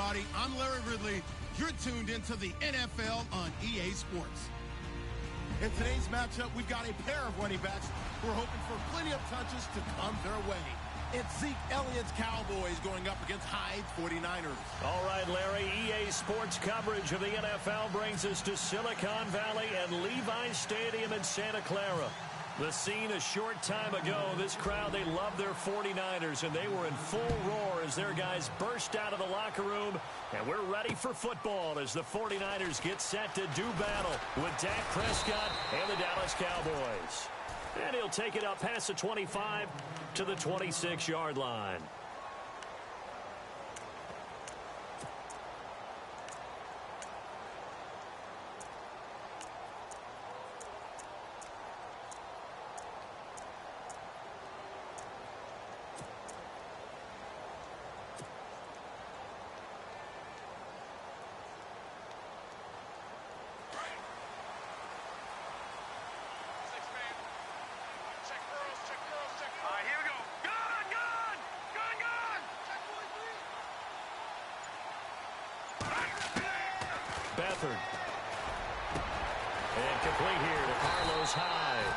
everybody. I'm Larry Ridley. You're tuned into the NFL on EA Sports. In today's matchup, we've got a pair of running backs who are hoping for plenty of touches to come their way. It's Zeke Elliott's Cowboys going up against Hyde's 49ers. All right, Larry, EA Sports coverage of the NFL brings us to Silicon Valley and Levi Stadium in Santa Clara. The scene a short time ago, this crowd, they love their 49ers, and they were in full roar as their guys burst out of the locker room. And we're ready for football as the 49ers get set to do battle with Dak Prescott and the Dallas Cowboys. And he'll take it up past the 25 to the 26-yard line. And complete here to Carlos Hyde.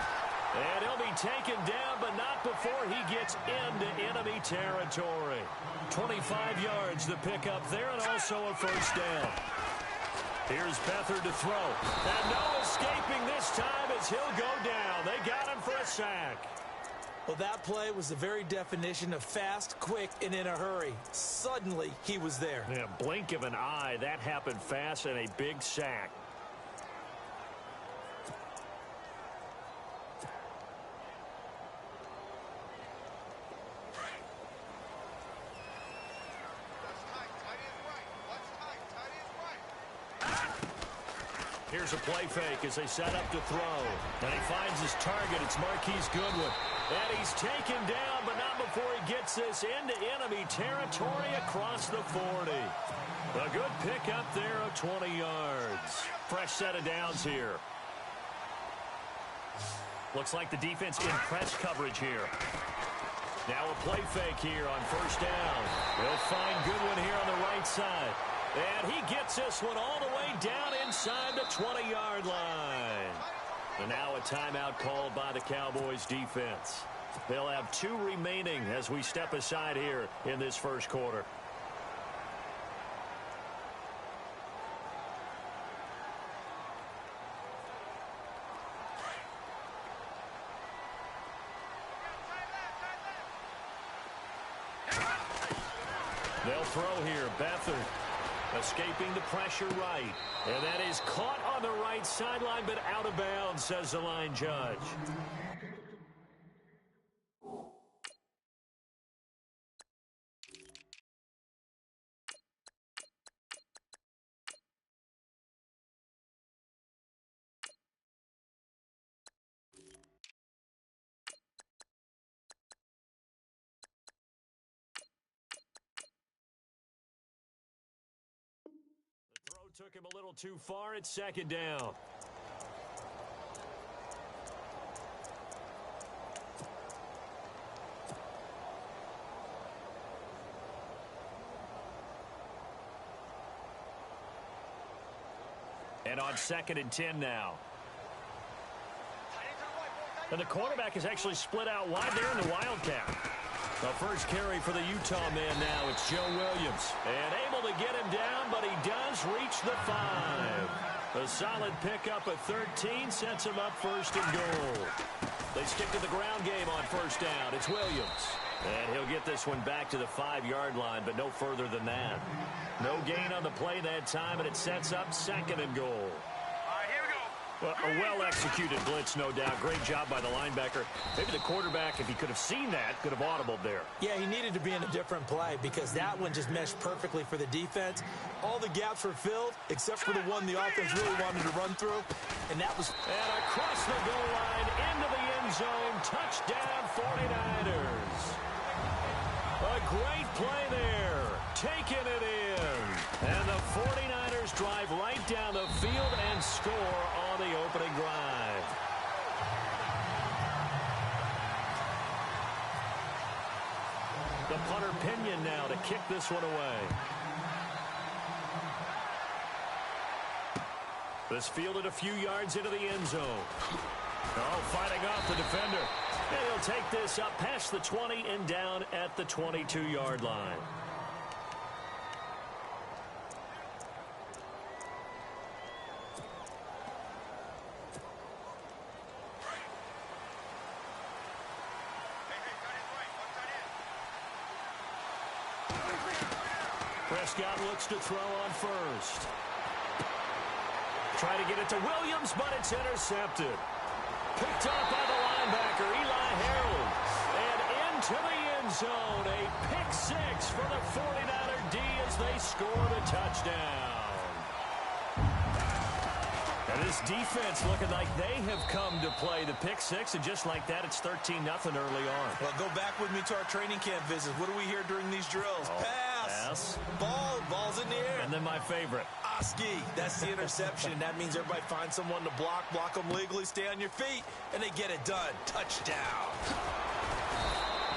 And he'll be taken down, but not before he gets into enemy territory. 25 yards the pickup there, and also a first down. Here's Beathard to throw. And no escaping this time as he'll go down. They got him for a sack. Well, that play was the very definition of fast, quick, and in a hurry. Suddenly, he was there. Yeah, blink of an eye. That happened fast and a big sack. Here's a play fake as they set up to throw. And he finds his target. It's Marquise Goodwin. And he's taken down, but not before he gets this into enemy territory across the 40. A good pickup there of 20 yards. Fresh set of downs here. Looks like the defense in press coverage here. Now a play fake here on first down. They'll find Goodwin here on the right side. And he gets this one all the way down inside the 20-yard line. And now a timeout called by the Cowboys defense. They'll have 2 remaining as we step aside here in this first quarter. They'll throw here. Beathard escaping the pressure right. And that is caught on the right sideline, but out of bounds, says the line judge. Took him a little too far. It's second down. And on 2nd and 10 now. And the quarterback is actually split out wide there in the Wildcat. The first carry for the Utah man now. It's Joe Williams. And able to get him down, but he does reach the 5. A solid pickup at 13 sets him up first and goal. They stick to the ground game on first down. It's Williams. And he'll get this one back to the 5-yard line, but no further than that. No gain on the play that time, and it sets up 2nd and goal. Well, a well-executed blitz, no doubt. Great job by the linebacker. Maybe the quarterback, if he could have seen that, could have audibled there. Yeah, he needed to be in a different play because that one just meshed perfectly for the defense. All the gaps were filled except for the one the offense really wanted to run through, and that was... And across the goal line, into the end zone, touchdown 49ers. A great play there, taking it in. And the 49ers drive right down the field and score on the opening drive. The punter Pinion now to kick this one away. This fielded a few yards into the end zone. Oh, fighting off the defender. And he'll take this up past the 20 and down at the 22-yard line. Prescott looks to throw on first. Try to get it to Williams, but it's intercepted. Picked up by the linebacker, Eli Harold. And into the end zone. A pick six for the 49er D as they scored a touchdown. And this defense looking like they have come to play the pick six, and just like that, it's 13-0 early on. Well, go back with me to our training camp visits. What do we hear during these drills? Pass. Ball's in the air. And then my favorite. Oski. That's the interception. That means everybody finds someone to block them legally, stay on your feet, and they get it done. Touchdown.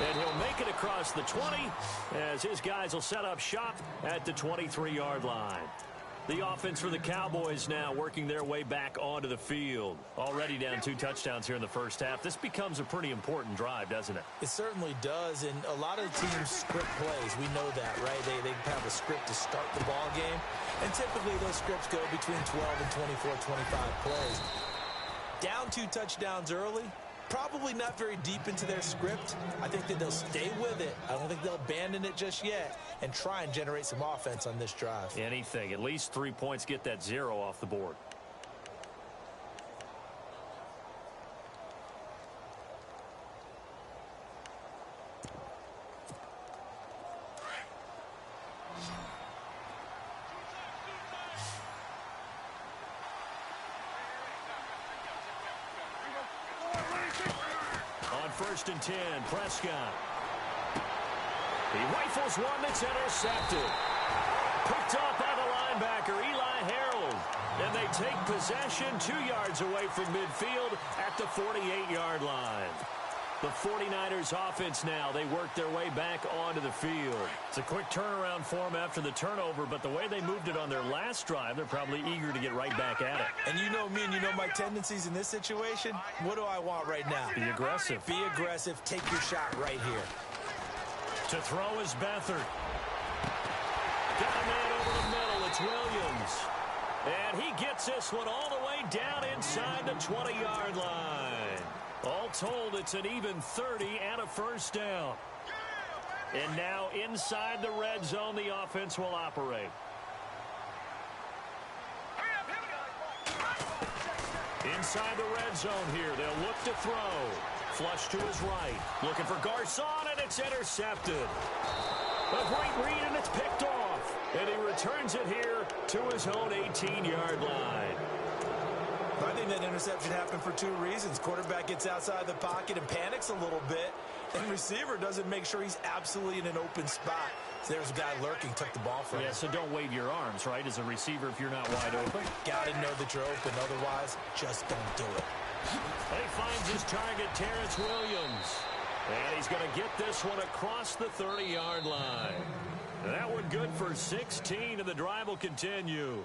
And he'll make it across the 20 as his guys will set up shop at the 23-yard line. The offense for the Cowboys now working their way back onto the field. Already down 2 touchdowns here in the first half. This becomes a pretty important drive, doesn't it? It certainly does, and a lot of teams script plays. We know that, right? They have a script to start the ball game, and typically those scripts go between 12 and 24, 25 plays. Down 2 touchdowns early, probably not very deep into their script. I think that they'll stay with it. I don't think they'll abandon it just yet and try and generate some offense on this drive. Anything. At least 3 points, get that 0 off the board. First and 10, Prescott. He rifles one that's intercepted. Picked up by the linebacker, Eli Harold. And they take possession 2 yards away from midfield at the 48-yard line. The 49ers offense now, they work their way back onto the field. It's a quick turnaround for them after the turnover, but the way they moved it on their last drive, they're probably eager to get right back at it. And you know me and you know my tendencies in this situation. What do I want right now? Be aggressive. Be aggressive. Take your shot right here. To throw is Beathard. Got a man over the middle. It's Williams. And he gets this one all the way down inside the 20-yard line. All told, it's an even 30 and a first down. And now inside the red zone, the offense will operate. Inside the red zone here, they'll look to throw. Flush to his right. Looking for Garcon, and it's intercepted. A great read, and it's picked off. And he returns it here to his own 18-yard line. I think that interception happened for 2 reasons. Quarterback gets outside the pocket and panics a little bit, and receiver doesn't make sure he's absolutely in an open spot. So there's a guy lurking, took the ball from him. Yeah, so don't wave your arms, right, as a receiver if you're not wide open. Got to know that you're open. Otherwise, just don't do it. And he finds his target, Terrence Williams. And he's going to get this one across the 30-yard line. And that one good for 16, and the drive will continue.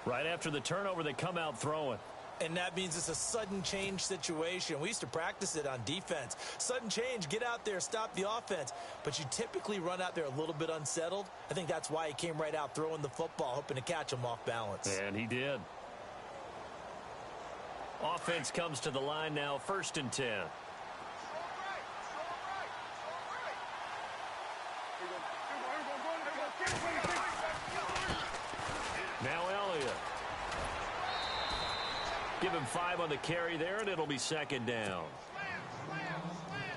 Right after the turnover, they come out throwing. And that means it's a sudden change situation. We used to practice it on defense. Sudden change, get out there, stop the offense. But you typically run out there a little bit unsettled. I think that's why he came right out throwing the football, hoping to catch him off balance. And he did. Offense comes to the line now, 1st and 10. Now Elliott. Give him 5 on the carry there, and it'll be 2nd down.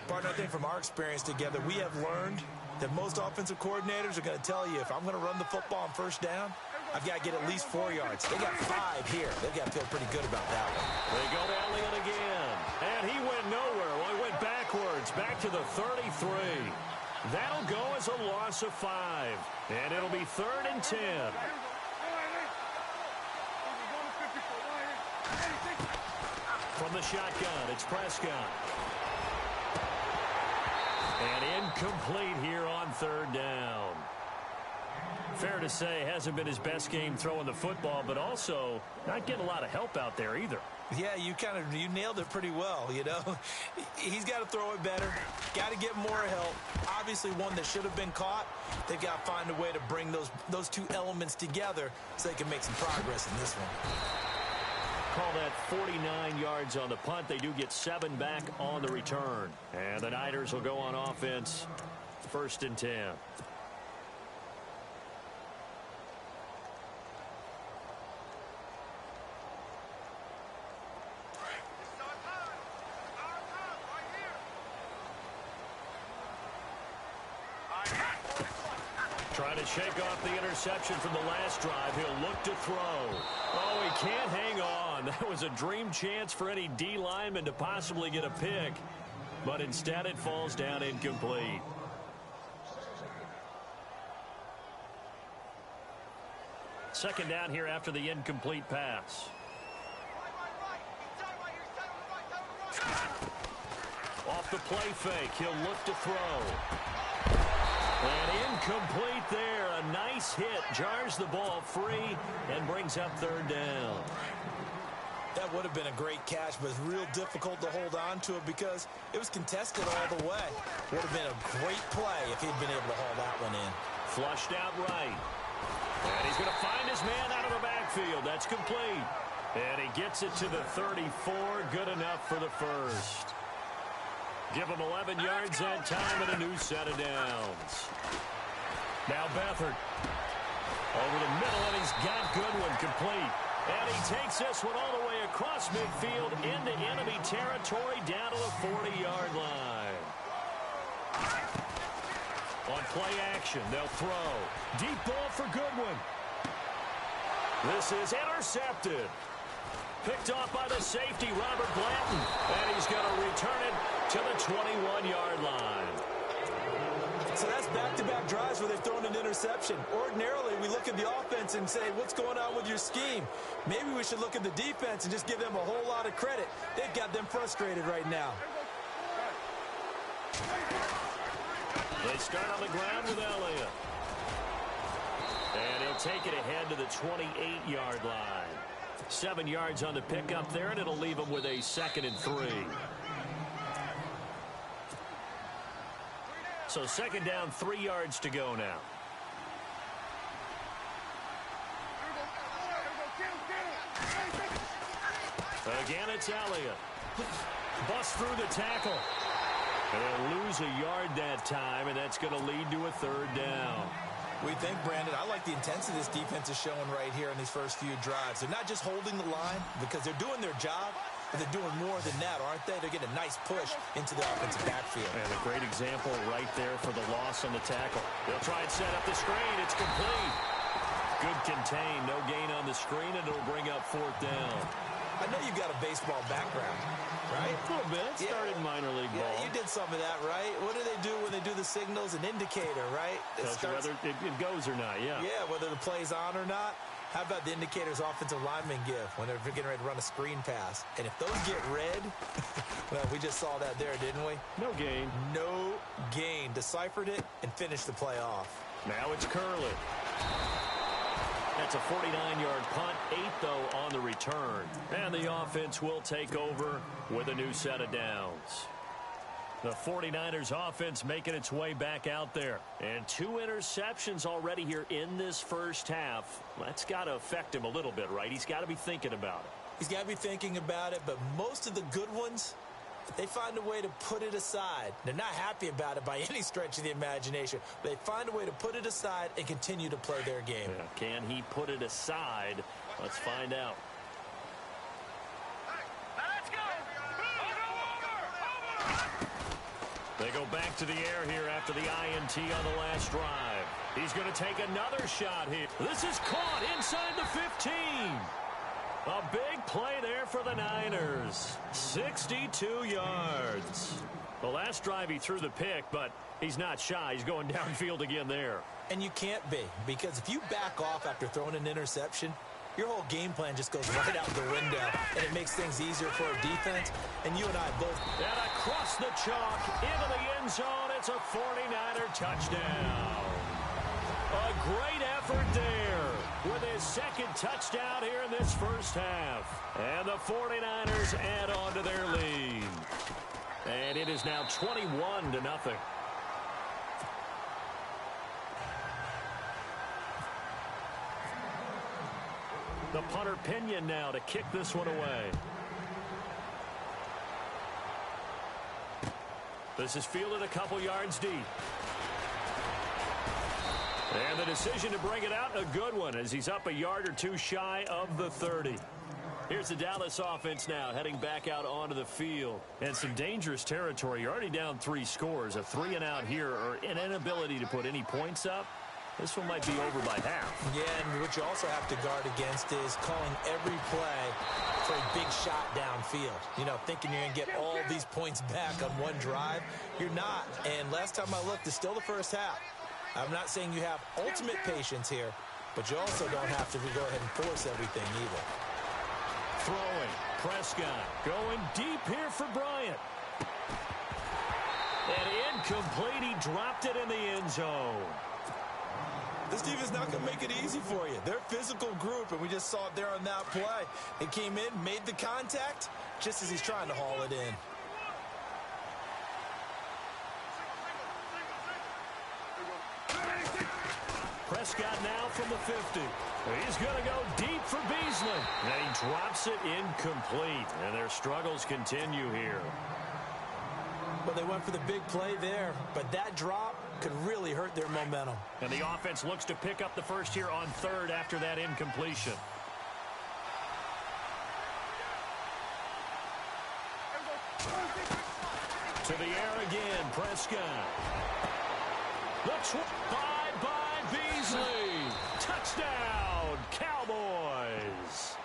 Partner, I think from our experience together, we have learned that most offensive coordinators are going to tell you, if I'm going to run the football on 1st down, I've got to get at least 4 yards. They got 5 here. They've got to feel pretty good about that one. They go to Elliott again. And he went nowhere. Well, he went backwards, back to the 33. That'll go as a loss of 5. And it'll be 3rd and 10. From the shotgun, it's Prescott. And incomplete here on 3rd down. Fair to say, hasn't been his best game throwing the football, but also not getting a lot of help out there either. Yeah, you nailed it pretty well, you know. He's got to throw it better, got to get more help. Obviously one that should have been caught. They've got to find a way to bring those two elements together so they can make some progress in this one. Call that 49 yards on the punt. They do get 7 back on the return. And the Niners will go on offense, 1st and 10. Trying to shake off the interception from the last drive. He'll look to throw. Oh, he can't hang on. That was a dream chance for any D lineman to possibly get a pick. But instead it falls down incomplete. Second down here after the incomplete pass. Off the play fake. He'll look to throw. And incomplete there. A nice hit. Jars the ball free and brings up 3rd down. That would have been a great catch, but it's real difficult to hold on to it because it was contested all the way. Would have been a great play if he'd been able to haul that one in. Flushed out right. And he's going to find his man out of the backfield. That's complete. And he gets it to the 34. Good enough for the first. Give him 11 yards that time and a new set of downs. Now Beathard. Over the middle, and he's got Goodwin complete. And he takes this one all the way across midfield into enemy territory down to the 40-yard line. On play action, they'll throw. Deep ball for Goodwin. This is intercepted. Picked off by the safety, Robert Blanton. And he's going to return it to the 21-yard line. So that's back-to-back drives where they've thrown an interception. Ordinarily, we look at the offense and say, what's going on with your scheme? Maybe we should look at the defense and just give them a whole lot of credit. They've got them frustrated right now. They start on the ground with Elliott. And he'll take it ahead to the 28-yard line. 7 yards on the pickup there, and it'll leave him with a 2nd and 3. So 2nd down, 3 yards to go now. Again, it's Elliott. Bust through the tackle. And they'll lose a yard that time, and that's going to lead to a 3rd down. We think, Brandon, I like the intensity this defense is showing right here in these first few drives. They're not just holding the line because they're doing their job, but they're doing more than that, aren't they? They're getting a nice push into the offensive backfield. And a great example right there for the loss on the tackle. They'll try and set up the screen. It's complete. Good contain. No gain on the screen, and it'll bring up 4th down. I know you've got a baseball background, right? A little bit. Started minor league ball. Yeah, you did some of that, right? What do they do when they do the signals? An indicator, right? Whether it goes or not, yeah. Yeah, whether the play's on or not. How about the indicators offensive linemen give when they're getting ready to run a screen pass? And if those get red, well, we just saw that there, didn't we? No gain. No gain. Deciphered it and finished the play off. Now it's Curley. That's a 49-yard punt, 8, though, on the return. And the offense will take over with a new set of downs. The 49ers offense making its way back out there. And 2 interceptions already here in this first half. That's got to affect him a little bit, right? He's got to be thinking about it. He's got to be thinking about it, but most of the good ones, they find a way to put it aside. They're not happy about it by any stretch of the imagination. They find a way to put it aside and continue to play their game. Yeah, can he put it aside? Let's find out. They go back to the air here after the INT on the last drive. He's going to take another shot here. This is caught inside the 15. A big play there for the Niners. 62 yards. The last drive he threw the pick, but he's not shy. He's going downfield again there. And you can't be, because if you back off after throwing an interception, your whole game plan just goes right out the window, and it makes things easier for a defense. And you and I both. And across the chalk, into the end zone, it's a 49er touchdown. A great effort Stafford there with his second touchdown here in this first half. And the 49ers add on to their lead. And it is now 21-0. The punter Pinion now to kick this one away. This is fielded a couple yards deep. And the decision to bring it out, a good one, as he's up a yard or two shy of the 30. Here's the Dallas offense now, heading back out onto the field. And some dangerous territory. You're already down 3 scores. A 3-and-out here, or an inability to put any points up. This one might be over by half. Yeah, and what you also have to guard against is calling every play for a big shot downfield. You know, thinking you're going to get all these points back on one drive. You're not. And last time I looked, it's still the first half. I'm not saying you have ultimate patience here, but you also don't have to go ahead and force everything either. Throwing. Prescott going deep here for Bryant. And incomplete. He dropped it in the end zone. This defense is not going to make it easy for you. They're a physical group, and we just saw it there on that play. They came in, made the contact, just as he's trying to haul it in. Prescott now from the 50. He's going to go deep for Beasley. And he drops it incomplete. And their struggles continue here. Well, they went for the big play there, but that drop could really hurt their momentum. And the offense looks to pick up the first here on third after that incompletion. To the air again, Prescott. By Beasley. Touchdown, Cowboys.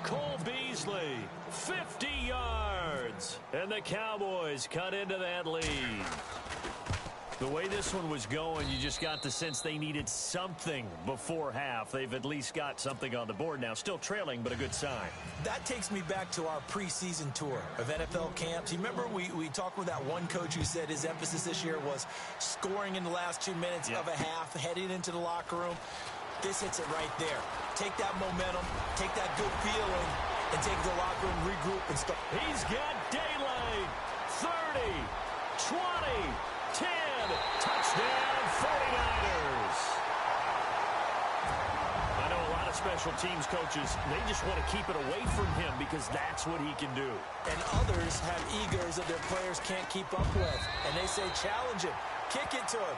Cole Beasley, 50 yards. And the Cowboys cut into that lead. The way this one was going, you just got the sense they needed something before half. They've at least got something on the board now. Still trailing, but a good sign. That takes me back to our preseason tour of NFL camps. You remember we talked with that one coach who said his emphasis this year was scoring in the last 2 minutes of a half, heading into the locker room. This hits it right there. Take that momentum, take that good feeling, and take the locker room, regroup, and start. He's got daylight. 30, 20, 10. Touchdown, 49ers. I know a lot of special teams coaches, they just want to keep it away from him because that's what he can do. And others have egos that their players can't keep up with. And they say, challenge him, kick it to him.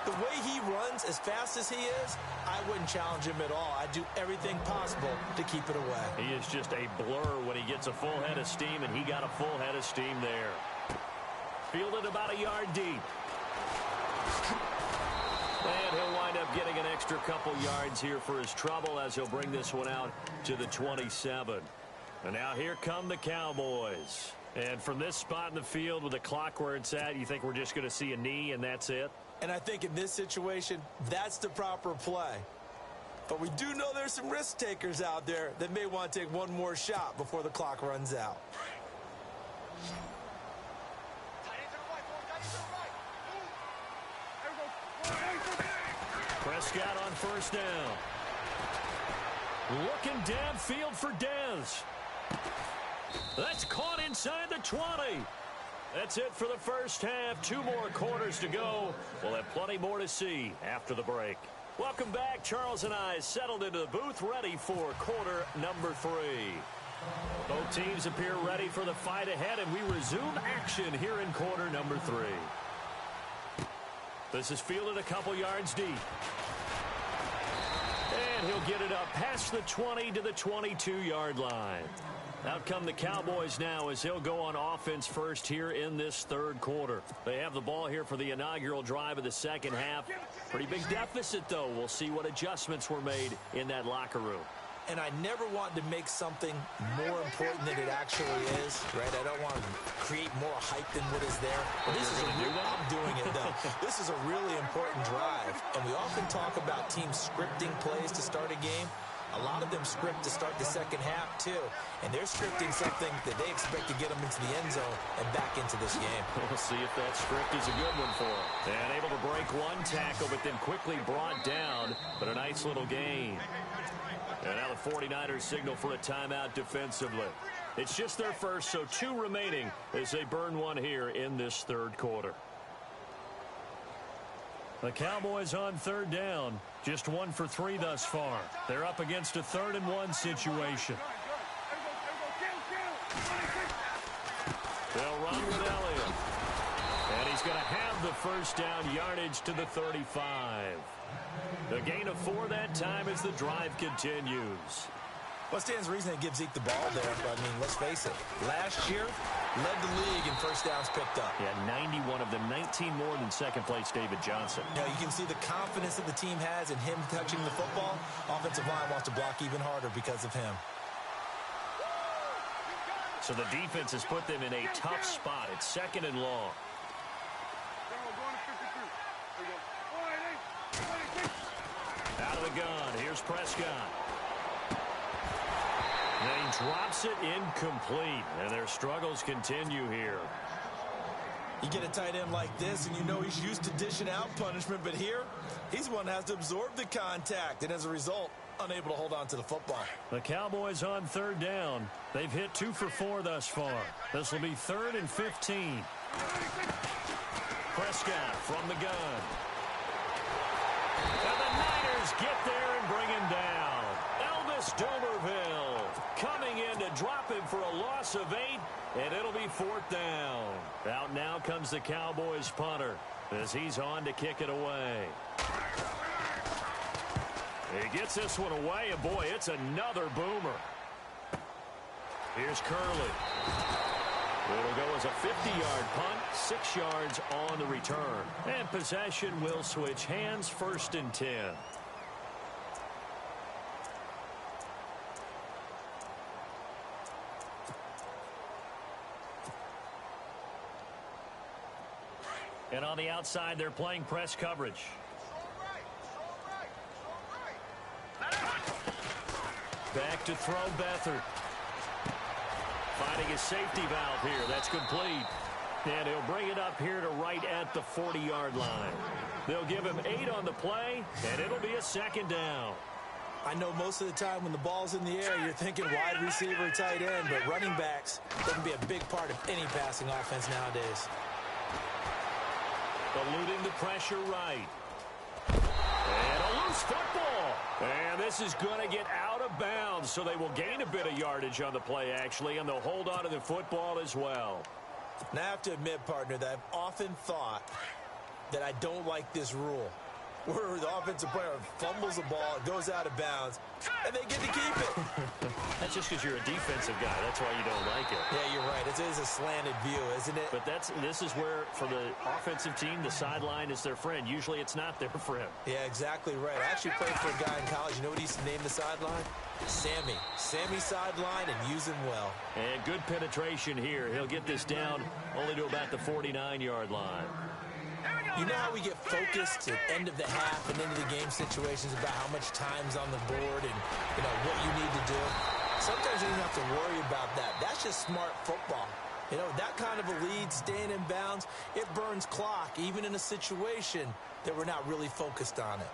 The way he runs as fast as he is, I wouldn't challenge him at all. I'd do everything possible to keep it away. He is just a blur when he gets a full head of steam, and he got a full head of steam there. Fielded about a yard deep. And he'll wind up getting an extra couple yards here for his trouble as he'll bring this one out to the 27. And now here come the Cowboys. And from this spot in the field with the clock where it's at, you think we're just going to see a knee and that's it? And I think in this situation, that's the proper play. But we do know there's some risk takers out there that may want to take one more shot before the clock runs out. Prescott on first down. Looking downfield for Dez. That's caught inside the 20. That's it for the first half. 2 more quarters to go. We'll have plenty more to see after the break. Welcome back. Charles and I settled into the booth, ready for quarter number 3. Both teams appear ready for the fight ahead, and we resume action here in quarter number 3. This is fielded a couple yards deep. And he'll get it up past the 20 to the 22-yard line. Out come the Cowboys now as he'll go on offense first here in this third quarter. They have the ball here for the inaugural drive of the second half. Pretty big deficit, though. We'll see what adjustments were made in that locker room. And I never want to make something more important than it actually is, right? I don't want to create more hype than what is there. But this is I'm doing it, though. This is a really important drive. And we often talk about teams scripting plays to start a game. A lot of them script to start the second half, too. And they're scripting something that they expect to get them into the end zone and back into this game. We'll see if that script is a good one for them. And able to break one tackle, but then quickly brought down. But a nice little gain. And now the 49ers signal for a timeout defensively. It's just their first, so 2 remaining as they burn one here in this third quarter. The Cowboys on third down. Just 1 for 3 thus far. They're up against a 3rd and 1 situation. They'll run with Elliott. And he's going to have the first down, yardage to the 35. The gain of 4 that time as the drive continues. Well, stands reason to give Zeke the ball there, but, I mean, let's face it. Last year, led the league in first downs picked up. Yeah, 91 of them, 19 more than second-place David Johnson. You know, you can see the confidence that the team has in him touching the football. Offensive line wants to block even harder because of him. So the defense has put them in a tough spot. It's 2nd and long. Out of the gun, here's Prescott. And he drops it incomplete, and their struggles continue here. You get a tight end like this, and you know he's used to dishing out punishment, but here, he's the one that has to absorb the contact, and as a result, unable to hold on to the football. The Cowboys on third down. They've hit 2 for 4 thus far. This will be 3rd and 15. Prescott from the gun. And the Niners get there and bring him down. Elvis Domerville coming in to drop him for a loss of 8, and it'll be 4th down. Out now comes the Cowboys punter as he's on to kick it away. He gets this one away, and boy, it's another boomer. Here's Curley. It'll go as a 50-yard punt, 6 yards on the return. And possession will switch hands, 1st and 10. And on the outside, they're playing press coverage. Back to throw Beathard. Finding his safety valve here. That's complete. And he'll bring it up here to right at the 40-yard line. They'll give him 8 on the play, and it'll be a 2nd down. I know most of the time when the ball's in the air, you're thinking wide receiver, tight end, but running backs can be a big part of any passing offense nowadays. Eluding the pressure right. And a loose football. And this is going to get out of bounds, so they will gain a bit of yardage on the play, actually, and they'll hold on to the football as well. Now, I have to admit, partner, that I've often thought that I don't like this rule, where the offensive player fumbles the ball, it goes out of bounds, and they get to keep it. That's just because you're a defensive guy. That's why you don't like it. Yeah, you're right. It is a slanted view, isn't it? But this is where, for the offensive team, the sideline is their friend. Usually it's not their friend. Yeah, exactly right. I actually played for a guy in college. You know what he used to name the sideline? Sammy. Sammy sideline, and use him well. And good penetration here. He'll get this down only to about the 49-yard line. You know how we get focused at end of the half and into the game situations about how much time's on the board and, you know, what you need to do? Sometimes you don't have to worry about that. That's just smart football. You know, that kind of a lead, staying in bounds, it burns clock, even in a situation that we're not really focused on it.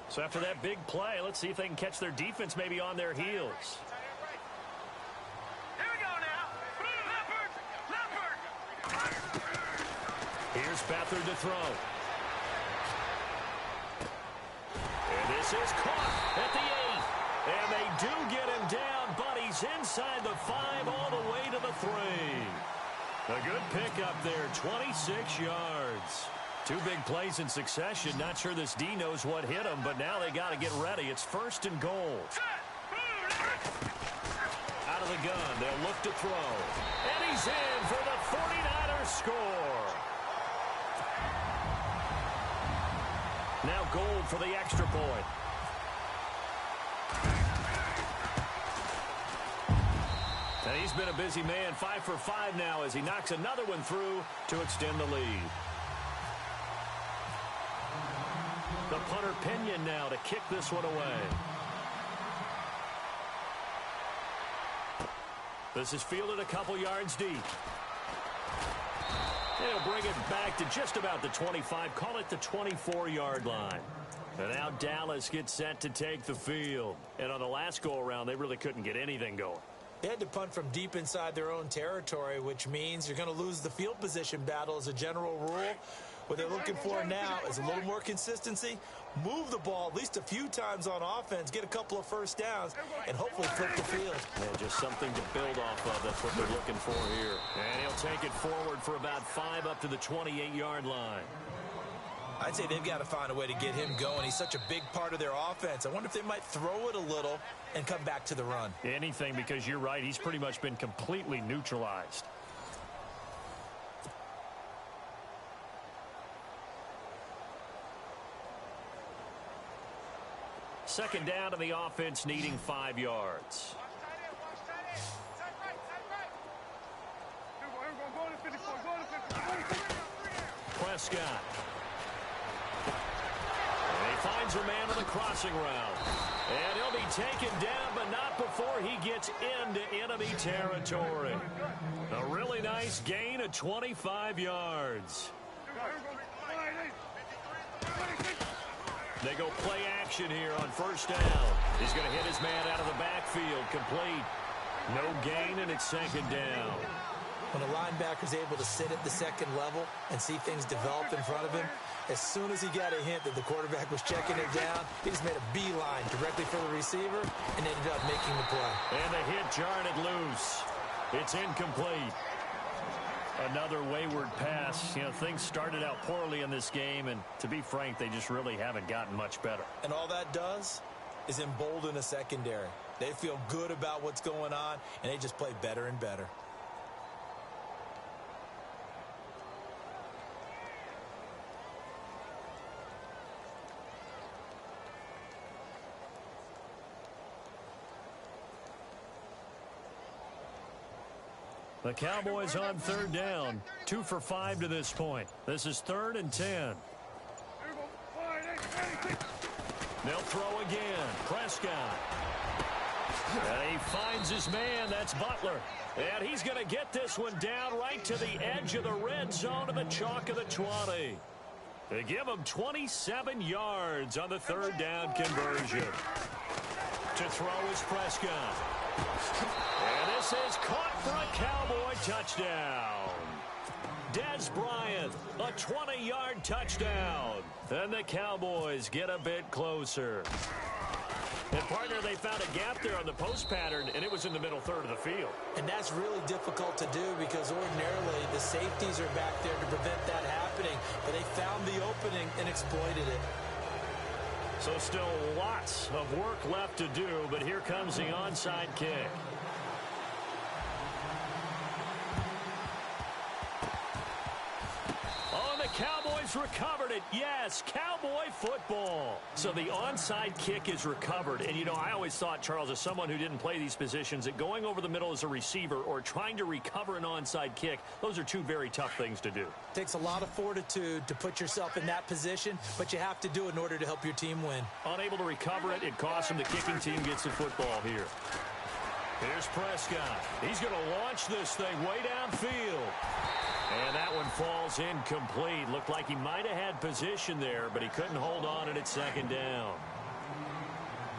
So after that big play, let's see if they can catch their defense maybe on their heels. Here we go now. Leopard. Here's Beathard to throw. And this is caught at the 8. And they do get him down, but he's inside the 5 all the way to the 3. A good pickup there, 26 yards. 2 big plays in succession. Not sure this D knows what hit him, but now they got to get ready. It's 1st and goal. Out of the gun, they'll look to throw. And he's in for the 49ers score. Now Gold for the extra point. He's been a busy man, 5 for 5 now as he knocks another one through to extend the lead. The punter Pinion now to kick this one away. This is fielded a couple yards deep. He'll bring it back to just about the 25, call it the 24-yard line. And now Dallas gets set to take the field. And on the last go-around, they really couldn't get anything going. They had to punt from deep inside their own territory, which means you're going to lose the field position battle as a general rule. What they're looking for now is a little more consistency, move the ball at least a few times on offense, get a couple of first downs, and hopefully flip the field. Yeah, just something to build off of. That's what they're looking for here. And he'll take it forward for about 5 up to the 28-yard line. I'd say they've got to find a way to get him going. He's such a big part of their offense. I wonder if they might throw it a little and come back to the run. Anything, because you're right. He's pretty much been completely neutralized. Second down to the offense, needing 5 yards. Prescott. And he finds a man on the crossing route. And he'll be taken down, but not before he gets into enemy territory. A really nice gain of 25 yards. They go play action here on first down. He's going to hit his man out of the backfield, complete. No gain, and it's second down. When a linebacker's able to sit at the second level and see things develop in front of him, as soon as he got a hint that the quarterback was checking it down, he just made a beeline directly for the receiver and ended up making the play. And the hit jarred it loose. It's incomplete. Another wayward pass. You know, things started out poorly in this game, and to be frank, they just really haven't gotten much better. And all that does is embolden a secondary. They feel good about what's going on, and they just play better and better. The Cowboys on third down. 2 for 5 to this point. This is 3rd and 10. They'll throw again. Prescott. And he finds his man. That's Butler. And he's going to get this one down right to the edge of the red zone of the chalk of the 20. They give him 27 yards on the third down conversion. To throw is Prescott. And this is caught for a Cowboy touchdown. Dez Bryant, a 20-yard touchdown. And the Cowboys get a bit closer. And, partner, they found a gap there on the post pattern, and it was in the middle third of the field. And that's really difficult to do because ordinarily the safeties are back there to prevent that happening. But they found the opening and exploited it. So still lots of work left to do, but here comes the onside kick. Oh, the Cowboys recovered it. Yes, Cowboy football. So the onside kick is recovered. And, you know, I always thought, Charles, as someone who didn't play these positions, that going over the middle as a receiver or trying to recover an onside kick, those are two very tough things to do. It takes a lot of fortitude to put yourself in that position, but you have to do it in order to help your team win. Unable to recover it, it costs him. The kicking team gets the football here. Here's Prescott. He's going to launch this thing way downfield. And that one falls incomplete. Looked like he might have had position there, but he couldn't hold on at second down.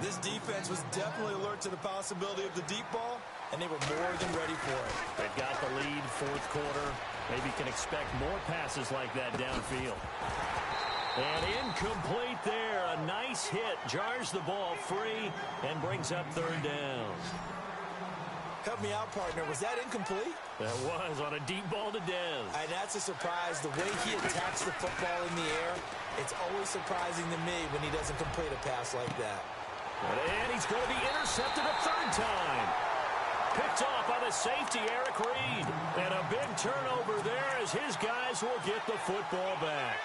This defense was definitely alert to the possibility of the deep ball, and they were more than ready for it. They've got the lead, fourth quarter. Maybe can expect more passes like that downfield. And incomplete there. A nice hit. Jars the ball free and brings up third down. Help me out, partner. Was that incomplete? That was on a deep ball to Dez. And that's a surprise. The way he attacks the football in the air, it's always surprising to me when he doesn't complete a pass like that. And he's going to be intercepted a third time. Picked off by the safety, Eric Reed. And a big turnover there as his guys will get the football back.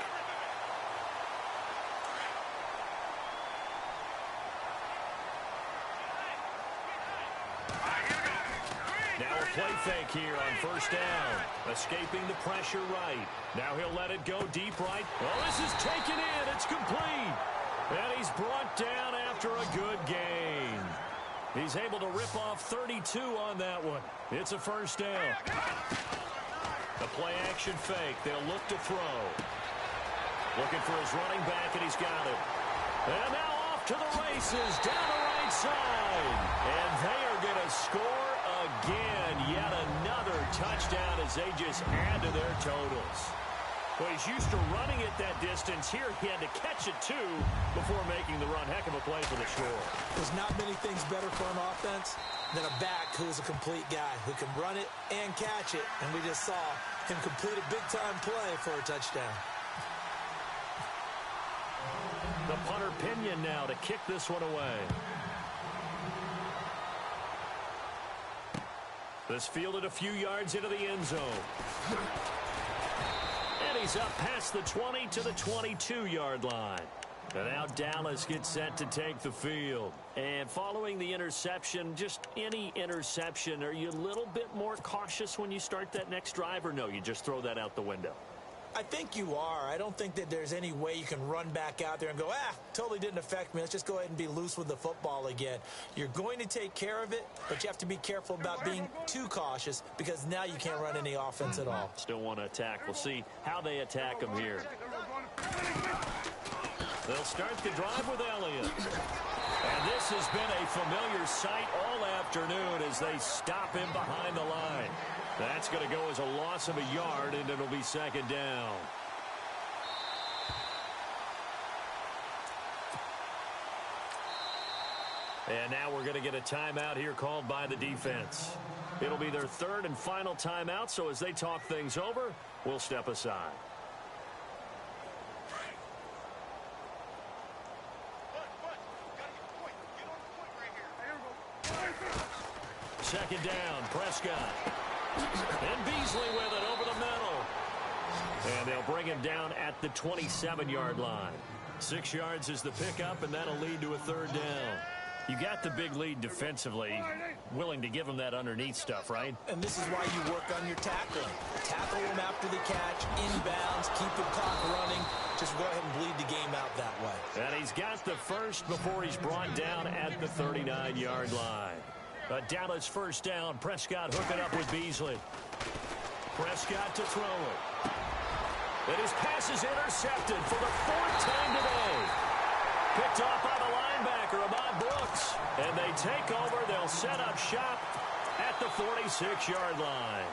Now a play fake here on first down. Escaping the pressure right. Now he'll let it go deep right. Oh, this is taken in. It's complete. And he's brought down after a good gain. He's able to rip off 32 on that one. It's a first down. The play action fake. They'll look to throw. Looking for his running back, and he's got it. And now off to the races down the right side. And they are going to score again. Yet another touchdown as they just add to their totals. Well, he's used to running it that distance. Here he had to catch it, too, before making the run. Heck of a play for the score. There's not many things better for an offense than a back who is a complete guy who can run it and catch it. And we just saw him complete a big-time play for a touchdown. The punter Pinion now to kick this one away. This fielded a few yards into the end zone. And he's up past the 20 to the 22-yard line. And now Dallas gets set to take the field. And following the interception, just any interception, are you a little bit more cautious when you start that next drive, or no, you just throw that out the window? I think you are. I don't think that there's any way you can run back out there and go, totally didn't affect me. Let's just go ahead and be loose with the football again. You're going to take care of it, but you have to be careful about being too cautious because now you can't run any offense at all. Still want to attack. We'll see how they attack him here. They'll start the drive with Elliott. And this has been a familiar sight all afternoon as they stop him behind the line. That's going to go as a loss of a yard, and it'll be second down. And now we're going to get a timeout here called by the defense. It'll be their third and final timeout, so as they talk things over, we'll step aside. Second down, Prescott. And Beasley with it over the middle. And they'll bring him down at the 27-yard line. 6 yards is the pickup, and that'll lead to a third down. You got the big lead defensively, willing to give him that underneath stuff, right? And this is why you work on your tackling. Tackle him after the catch, inbounds, keep the clock running. Just go ahead and bleed the game out that way. And he's got the first before he's brought down at the 39-yard line. A Dallas first down. Prescott hooking up with Beasley. Prescott to throw it. And his pass is intercepted for the fourth time today. Picked off by the linebacker, Ahmad Brooks. And they take over. They'll set up shop at the 46-yard line.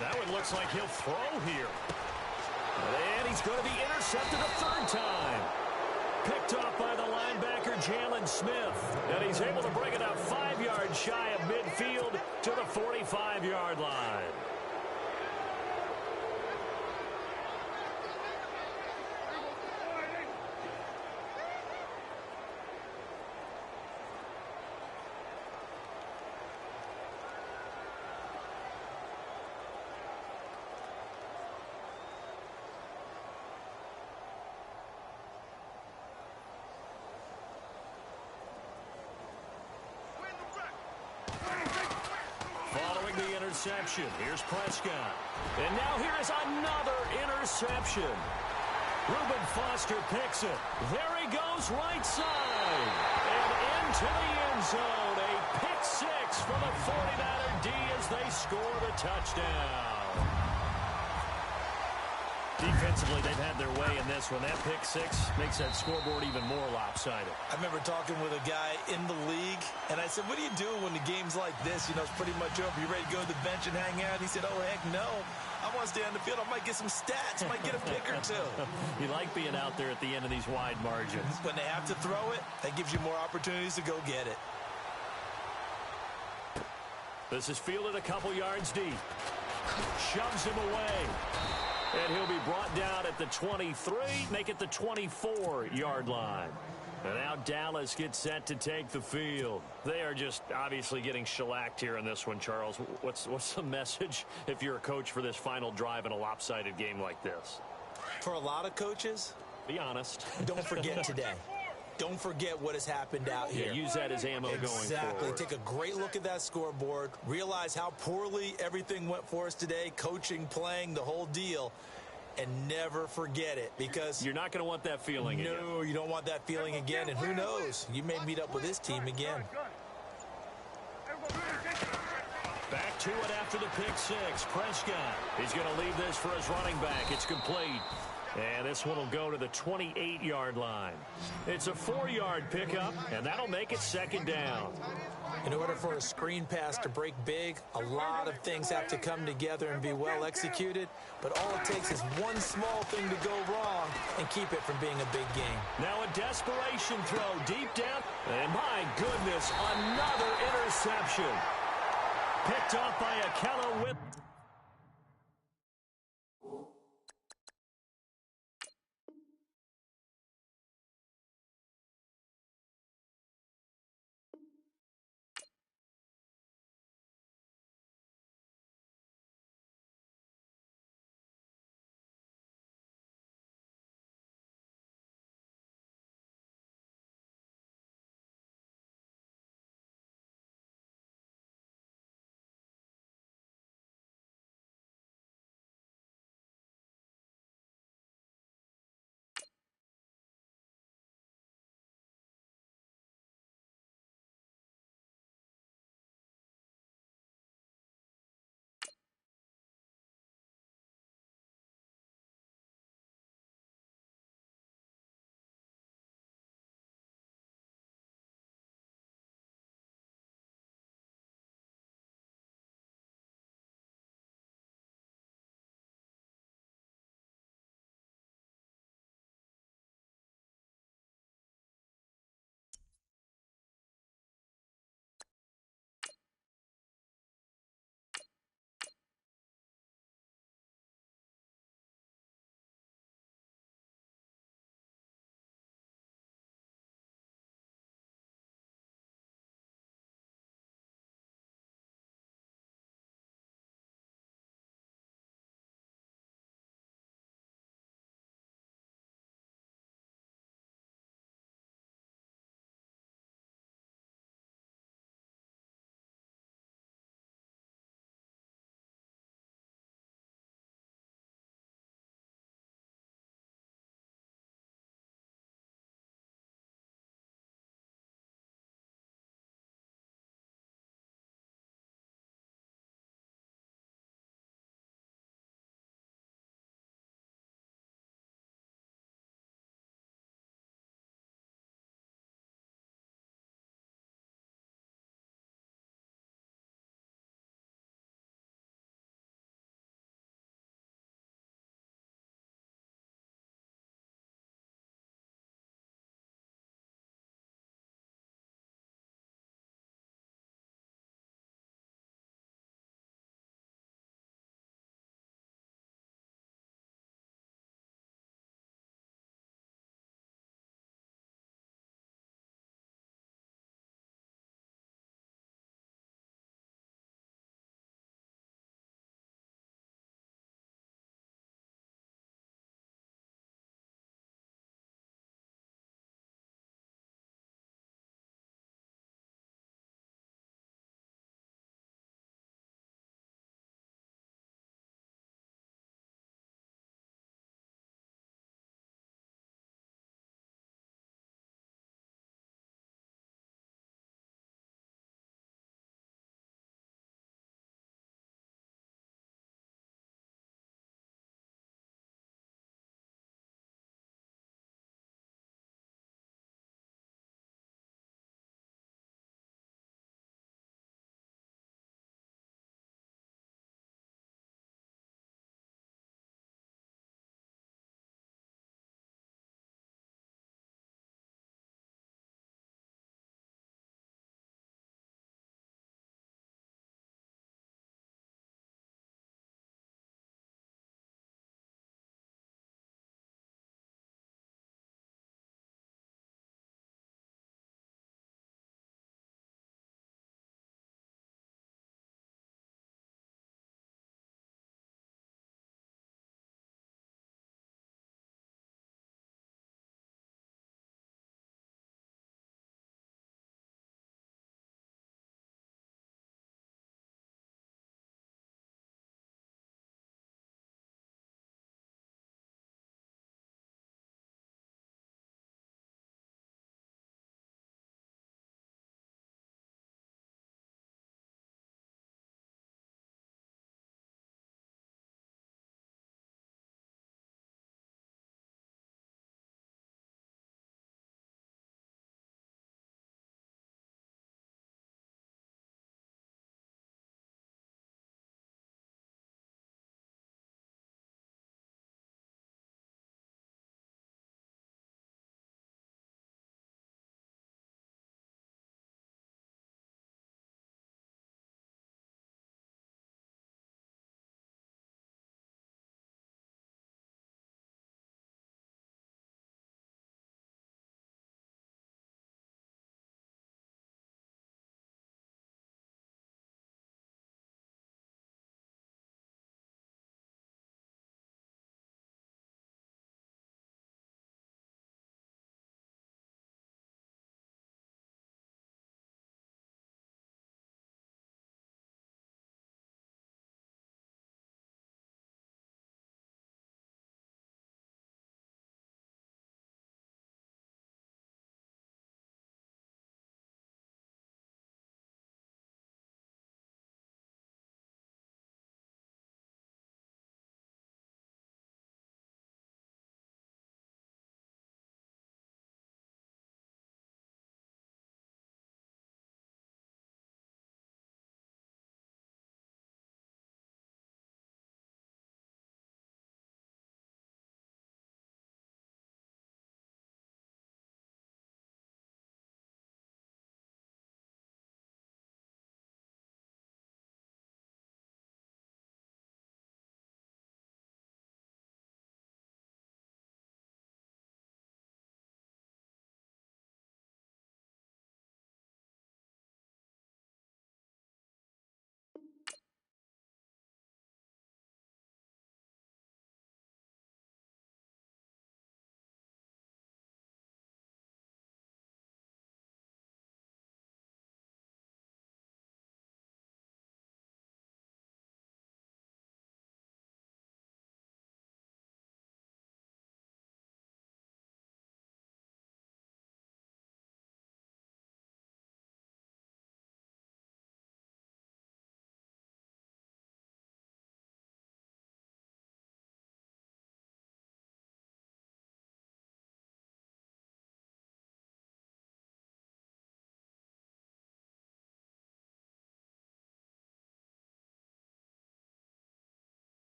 That one looks like he'll throw here. And he's going to be intercepted a third time. Picked off by the linebacker, Jalen Smith. And he's able to bring it up 5 yards shy of midfield to the 45-yard line. Interception. Here's Prescott. And now here is another interception. Reuben Foster picks it. There he goes, right side. And into the end zone. A pick six for the 49er D as they score the touchdown. Defensively, they've had their way in this one. That pick six makes that scoreboard even more lopsided. I remember talking with a guy in the league, and I said, what do you do when the game's like this? You know, it's pretty much over. You ready to go to the bench and hang out? He said, oh, heck no. I want to stay on the field. I might get some stats. Might get a pick or two. You like being out there at the end of these wide margins. When they have to throw it, that gives you more opportunities to go get it. This is fielded a couple yards deep. Shoves him away. And he'll be brought down at the 23, make it the 24-yard line. And now Dallas gets set to take the field. They are just obviously getting shellacked here in this one, Charles. What's the message if you're a coach for this final drive in a lopsided game like this? For a lot of coaches, be honest. Don't forget today. Don't forget what has happened out here. Yeah, use that as ammo going forward. Exactly. Take a great look at that scoreboard. Realize how poorly everything went for us today. Coaching, playing, the whole deal. And never forget it, because you're not going to want that feeling again. No, you don't want that feeling again. And who knows? You may meet up with this team again. Back to it after the pick six. Prescott. He's going to leave this for his running back. It's complete. And this one will go to the 28-yard line. It's a 4-yard pickup, and that'll make it second down. In order for a screen pass to break big, a lot of things have to come together and be well executed. But all it takes is one small thing to go wrong and keep it from being a big game. Now a desperation throw deep down. And my goodness, another interception. Picked off by Akella Whip.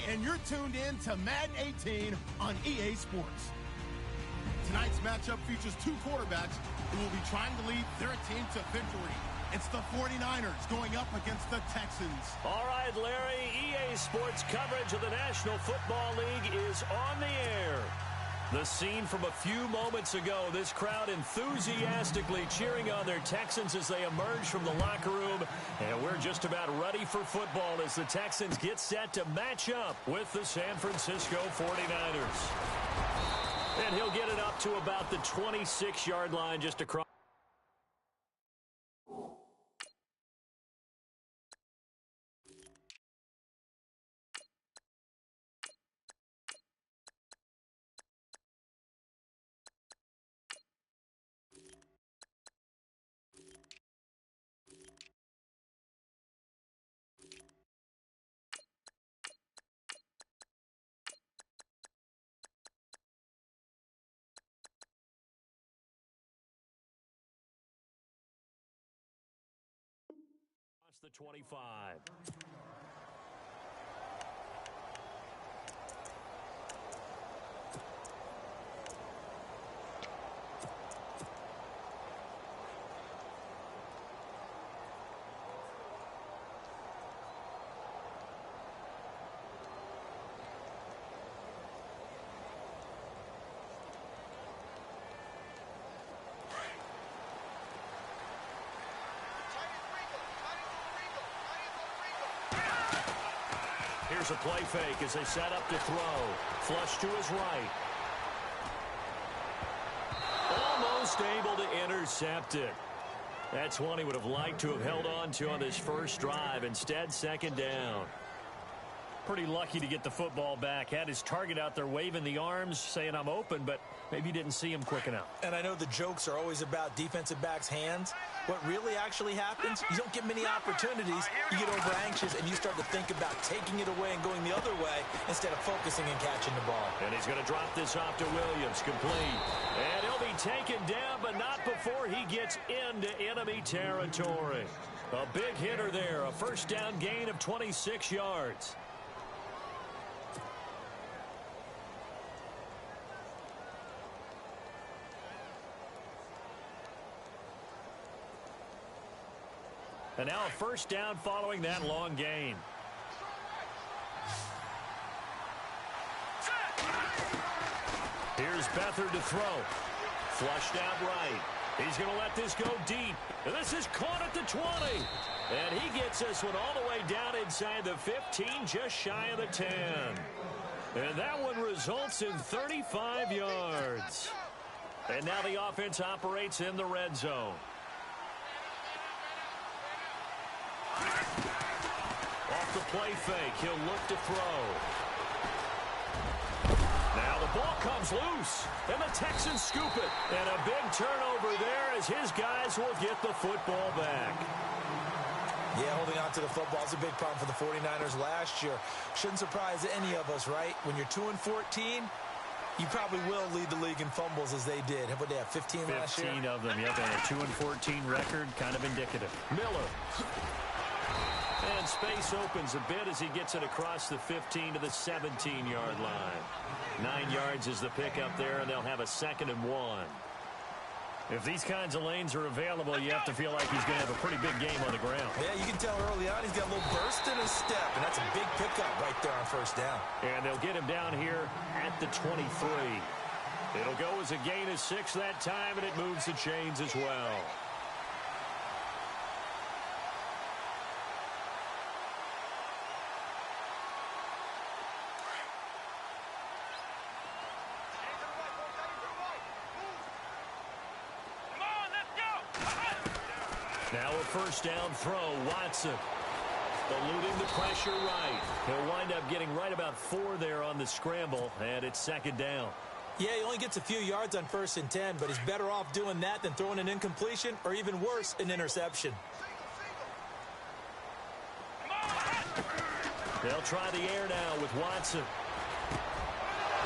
and you're tuned in to Madden 18 on EA Sports. Tonight's matchup features two quarterbacks who will be trying to lead their team to victory. It's the 49ers going up against the Texans. All right, Larry, EA Sports coverage of the National Football League is on the air. The scene from a few moments ago, this crowd enthusiastically cheering on their Texans as they emerge from the locker room. And we're just about ready for football as the Texans get set to match up with the San Francisco 49ers. And he'll get it up to about the 26-yard line just across. The 25. Here's a play fake as they set up to throw. Flush to his right. Almost able to intercept it. That's one he would have liked to have held on to on this first drive. Instead, second down. Pretty lucky to get the football back. Had his target out there waving the arms, saying I'm open, but maybe didn't see him quick enough. And I know the jokes are always about defensive backs' hands. What really actually happens, you don't get many opportunities. You get over anxious, and you start to think about taking it away and going the other way instead of focusing and catching the ball. And he's going to drop this off to Williams. Complete. And he'll be taken down, but not before he gets into enemy territory. A big hitter there. A first down gain of 26 yards. And now a first down following that long gain. Here's Beathard to throw. Flushed out right. He's going to let this go deep. And this is caught at the 20. And he gets this one all the way down inside the 15, just shy of the 10. And that one results in 35 yards. And now the offense operates in the red zone. Off the play fake, he'll look to throw. Now the ball comes loose, and the Texans scoop it. And a big turnover there as his guys will get the football back. Yeah, holding on to the football is a big problem for the 49ers last year. Shouldn't surprise any of us, right? When you're 2-14, you probably will lead the league in fumbles as they did. What did they have, 15 last year? 15 of them, yep, and a 2-14 record, kind of indicative. Miller. And space opens a bit as he gets it across the 15 to the 17-yard line. 9 yards is the pickup there, and they'll have a 2nd and 1. If these kinds of lanes are available, you have to feel like he's going to have a pretty big game on the ground. Yeah, you can tell early on he's got a little burst in his step, and that's a big pickup right there on first down. And they'll get him down here at the 23. It'll go as a gain of 6 that time, and it moves the chains as well. Now a first down throw, Watson. Eluding the pressure right. He'll wind up getting right about 4 there on the scramble, and it's 2nd down. Yeah, he only gets a few yards on 1st and 10, but he's better off doing that than throwing an incompletion or even worse, an interception. They'll try the air now with Watson.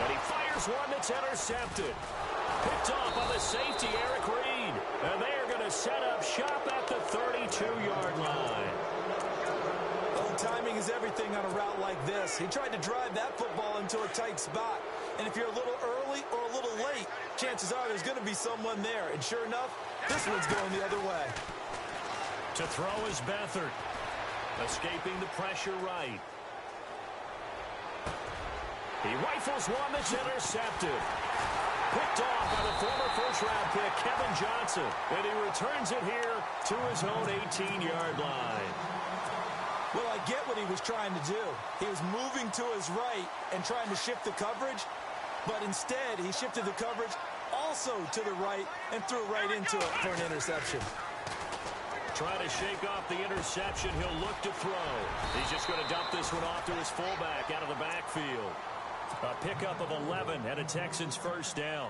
And he fires one that's intercepted. Picked off by the safety, Eric Reed. And they are going to set up shop at the 32-yard line. Oh, timing is everything on a route like this. He tried to drive that football into a tight spot. And if you're a little early or a little late, chances are there's going to be someone there. And sure enough, this one's going the other way. To throw is Beathard. Escaping the pressure right. He rifles one that's intercepted. Picked off by the former first-round pick, Kevin Johnson. And he returns it here to his own 18-yard line. Well, I get what he was trying to do. He was moving to his right and trying to shift the coverage, but instead he shifted the coverage also to the right and threw right into it for an interception. Trying to shake off the interception. He'll look to throw. He's just going to dump this one off to his fullback out of the backfield. A pickup of 11 and a Texans first down.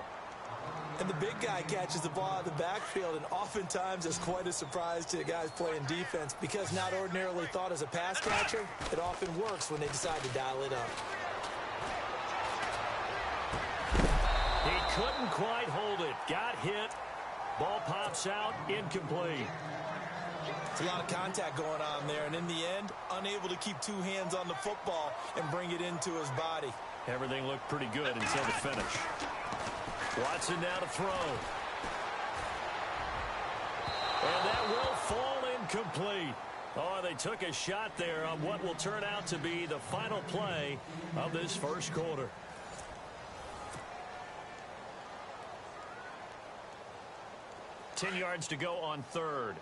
And the big guy catches the ball out of the backfield, and oftentimes it's quite a surprise to the guys playing defense because not ordinarily thought as a pass catcher, it often works when they decide to dial it up. He couldn't quite hold it. Got hit. Ball pops out. Incomplete. It's a lot of contact going on there, and in the end, unable to keep two hands on the football and bring it into his body. Everything looked pretty good until the finish. Watson now to throw. And that will fall incomplete. Oh, they took a shot there on what will turn out to be the final play of this first quarter. Ten yards to go on third.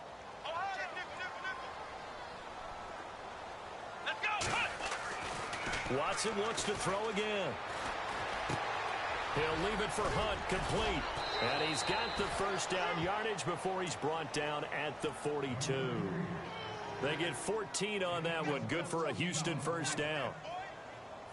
Watson looks to throw again. He'll leave it for Hunt, complete. And he's got the first down yardage before he's brought down at the 42. They get 14 on that one. Good for a Houston first down.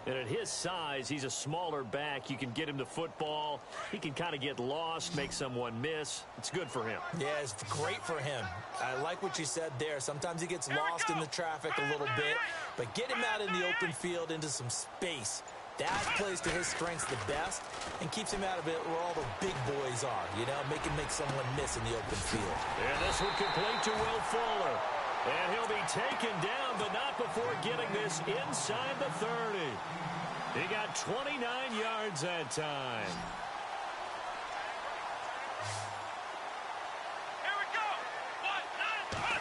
And at his size, he's a smaller back. You can get him the football. He can kind of get lost, make someone miss. It's good for him. Yeah, it's great for him. I like what you said there. Sometimes he gets lost in the traffic a little bit. But get him out in the open field into some space. That plays to his strengths the best and keeps him out of it where all the big boys are. You know, make someone miss in the open field. And this one complete to Will Fuller. And he'll be taken down, but not before getting this inside the 30. He got 29 yards that time. Here we go. 1, 9,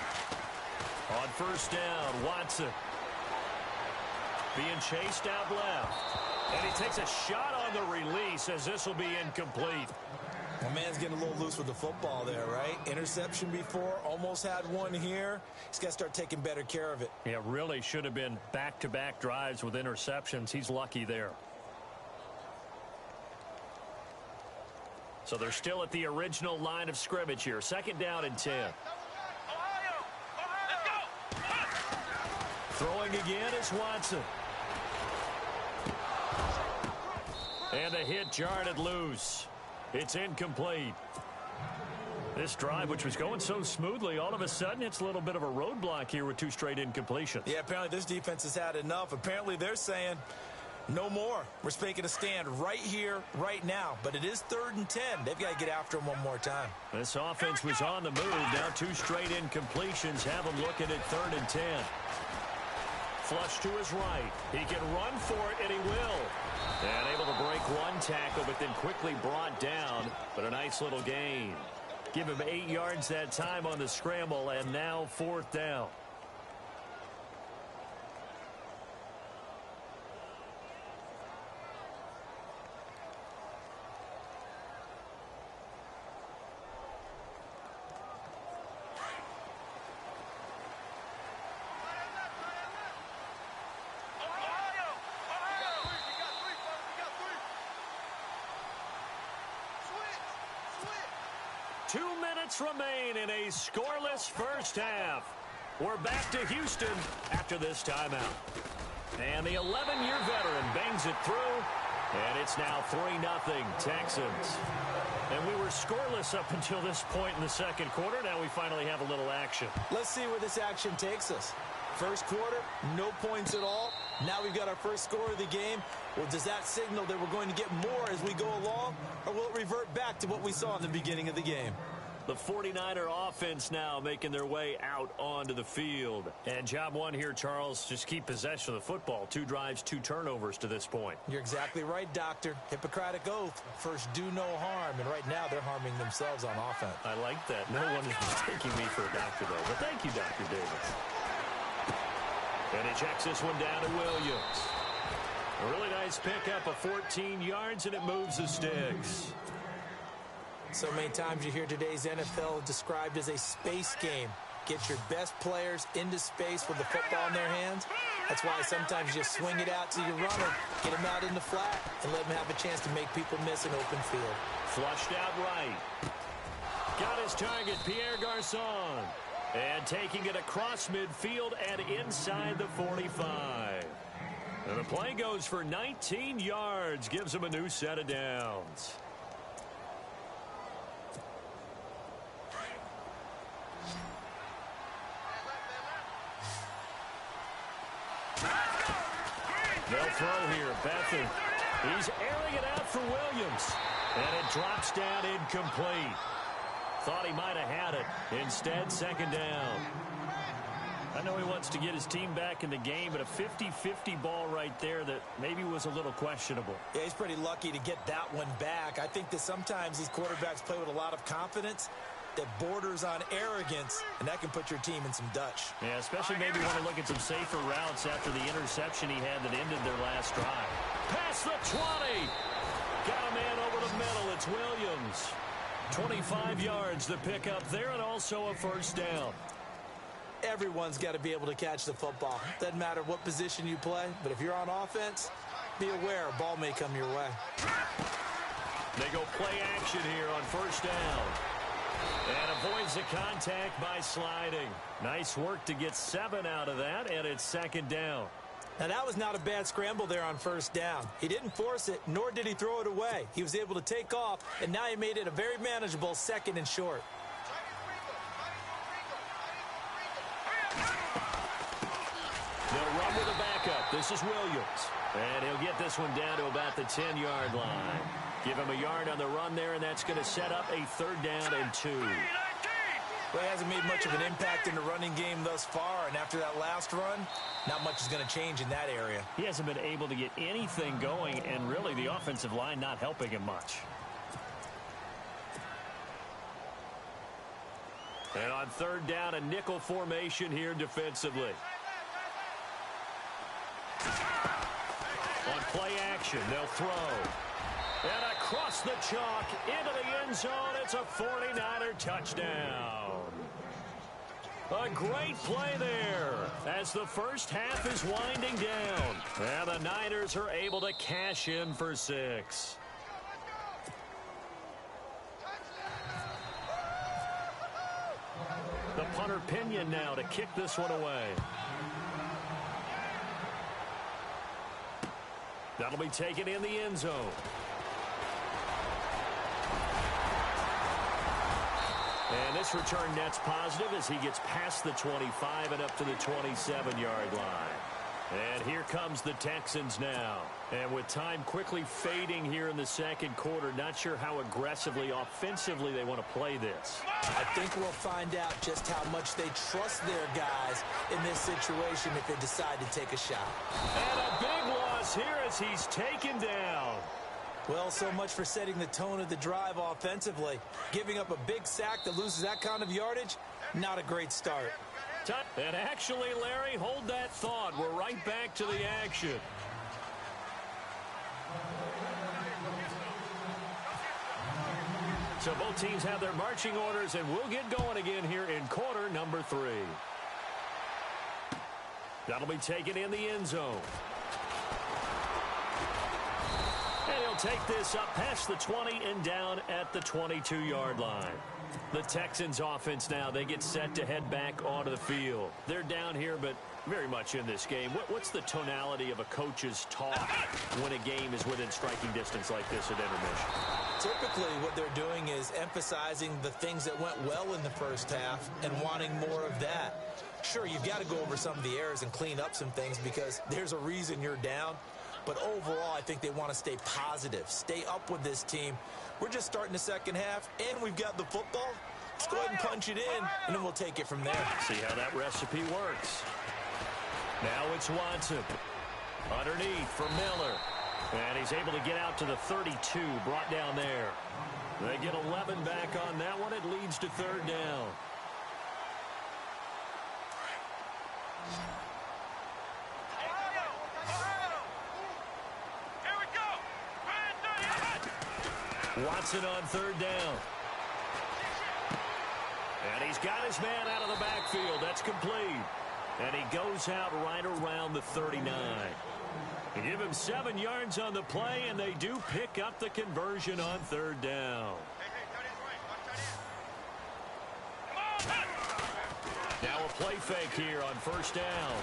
1. On first down, Watson. Being chased out left. And he takes a shot on the release as this will be incomplete. My man's getting a little loose with the football there, right? Interception before, almost had one here. He's got to start taking better care of it. Yeah, really should have been back-to-back drives with interceptions. He's lucky there. So they're still at the original line of scrimmage here. Second down and 10. Throwing again is Watson. And a hit jarred it loose. It's incomplete. This drive, which was going so smoothly, all of a sudden it's a little bit of a roadblock here with two straight incompletions. Yeah, apparently this defense has had enough. Apparently they're saying no more. We're making a stand right here, right now. But it is 3rd and 10. They've got to get after him one more time. This offense was on the move. Now two straight incompletions have them looking at 3rd and 10. Flush to his right. He can run for it, and he will. And able to break one tackle, but then quickly brought down. But a nice little gain. Give him 8 yards that time on the scramble, and now 4th down. Remain in a scoreless first half. We're back to Houston after this timeout. And the 11-year veteran bangs it through, and it's now 3-0 Texans. And we were scoreless up until this point in the second quarter. Now we finally have a little action. Let's see where this action takes us. First quarter, no points at all. Now we've got our first score of the game. Well, does that signal that we're going to get more as we go along, or will it revert back to what we saw in the beginning of the game? The 49er offense now making their way out onto the field. And job one here, Charles, just keep possession of the football. 2 drives, 2 turnovers to this point. You're exactly right, Doctor. Hippocratic oath. First, do no harm. And right now, they're harming themselves on offense. I like that. No one is mistaking me for a doctor, though. But thank you, Dr. Davis. And he checks this one down to Williams. A really nice pickup of 14 yards, and it moves the sticks. So many times you hear today's NFL described as a space game. Get your best players into space with the football in their hands. That's why sometimes you just swing it out to your runner, get him out in the flat, and let him have a chance to make people miss an open field. Flushed out right. Got his target, Pierre Garçon. And taking it across midfield and inside the 45. And the play goes for 19 yards, gives him a new set of downs. They'll throw here. Bethard. He's airing it out for Williams. And it drops down incomplete. Thought he might have had it. Instead, second down. I know he wants to get his team back in the game, but a 50-50 ball right there that maybe was a little questionable. Yeah, he's pretty lucky to get that one back. I think that sometimes these quarterbacks play with a lot of confidence that borders on arrogance, and that can put your team in some Dutch. Yeah, especially maybe want to look at some safer routes after the interception he had that ended their last drive. Past the 20. Got a man over the middle. It's Williams. 25 yards to pick up there, and also a first down. Everyone's got to be able to catch the football. Doesn't matter what position you play, but if you're on offense, be aware a ball may come your way. They go play action here on first down. And avoids the contact by sliding. Nice work to get 7 out of that, and it's second down. Now, that was not a bad scramble there on first down. He didn't force it, nor did he throw it away. He was able to take off, and now he made it a very manageable second and short. They'll run with a backup. This is Williams. And he'll get this one down to about the 10-yard line. Give him a yard on the run there, and that's going to set up a third down and 2. Well, he hasn't made much of an impact in the running game thus far, and after that last run, not much is going to change in that area. He hasn't been able to get anything going, and really the offensive line not helping him much. And on third down, a nickel formation here defensively. On play action, they'll throw. And across the chalk into the end zone, it's a 49er touchdown. A great play there as the first half is winding down. And the Niners are able to cash in for 6. The punter Pinion now to kick this one away. That'll be taken in the end zone. And this return net's positive as he gets past the 25 and up to the 27-yard line. And here comes the Texans now. And with time quickly fading here in the second quarter, not sure how aggressively, offensively they want to play this. I think we'll find out just how much they trust their guys in this situation if they decide to take a shot. And a big loss here as he's taken down. Well, so much for setting the tone of the drive offensively. Giving up a big sack that loses that kind of yardage, not a great start. And actually, Larry, hold that thought. We're right back to the action. So both teams have their marching orders, and we'll get going again here in quarter number 3. That'll be taken in the end zone. And he'll take this up past the 20 and down at the 22-yard line. The Texans offense now, they get set to head back onto the field. They're down here, but very much in this game. What's the tonality of a coach's talk when a game is within striking distance like this at intermission? Typically, what they're doing is emphasizing the things that went well in the first half and wanting more of that. Sure, you've got to go over some of the errors and clean up some things because there's a reason you're down. But overall, I think they want to stay positive, stay up with this team. We're just starting the second half, and we've got the football. Just go ahead and punch it in, and then we'll take it from there. See how that recipe works. Now it's Watson. Underneath for Miller. And he's able to get out to the 32, brought down there. They get 11 back on that one. It leads to third down. Watson on third down. And he's got his man out of the backfield. That's complete. And he goes out right around the 39. They give him 7 yards on the play, and they do pick up the conversion on third down. Now a play fake here on first down.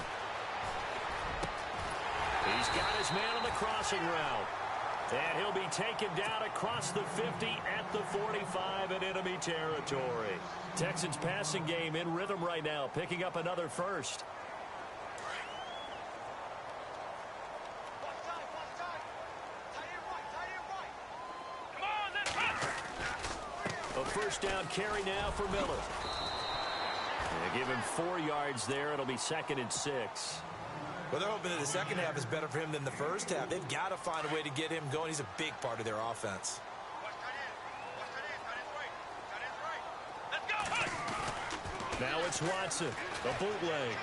He's got his man on the crossing route. And he'll be taken down across the 50 at the 45 in enemy territory. Texans passing game in rhythm right now, picking up another first. A first down carry now for Miller. They give him 4 yards there. It'll be 2nd and 6. Well, they're hoping that the second half is better for him than the first half. They've got to find a way to get him going. He's a big part of their offense. Now it's Watson, the bootleg.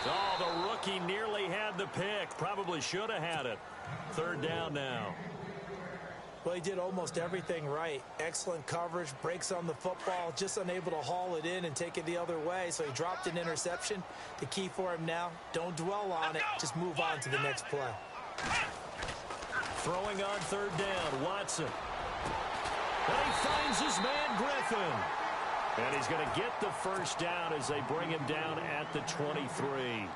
Oh, the rookie nearly had the pick. Probably should have had it. Third down now. Well, he did almost everything right. Excellent coverage, breaks on the football, just unable to haul it in and take it the other way, so he dropped an interception. The key for him now, don't dwell on it, just move on to the next play. Throwing on third down, Watson. And he finds his man, Griffin. And he's going to get the first down as they bring him down at the 23.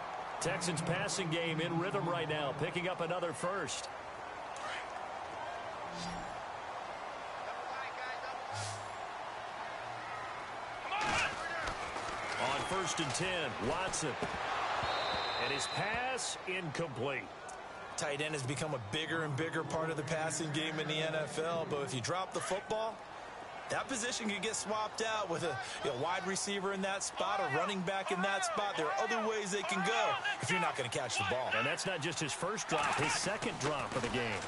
Texans passing game in rhythm right now, picking up another first. On 1st and 10, Watson. And his pass incomplete. Tight end has become a bigger and bigger part of the passing game in the NFL, but if you drop the football, that position can get swapped out with a wide receiver in that spot, a running back in that spot. There are other ways they can go if you're not going to catch the ball. And that's not just his first drop, his second drop of the game.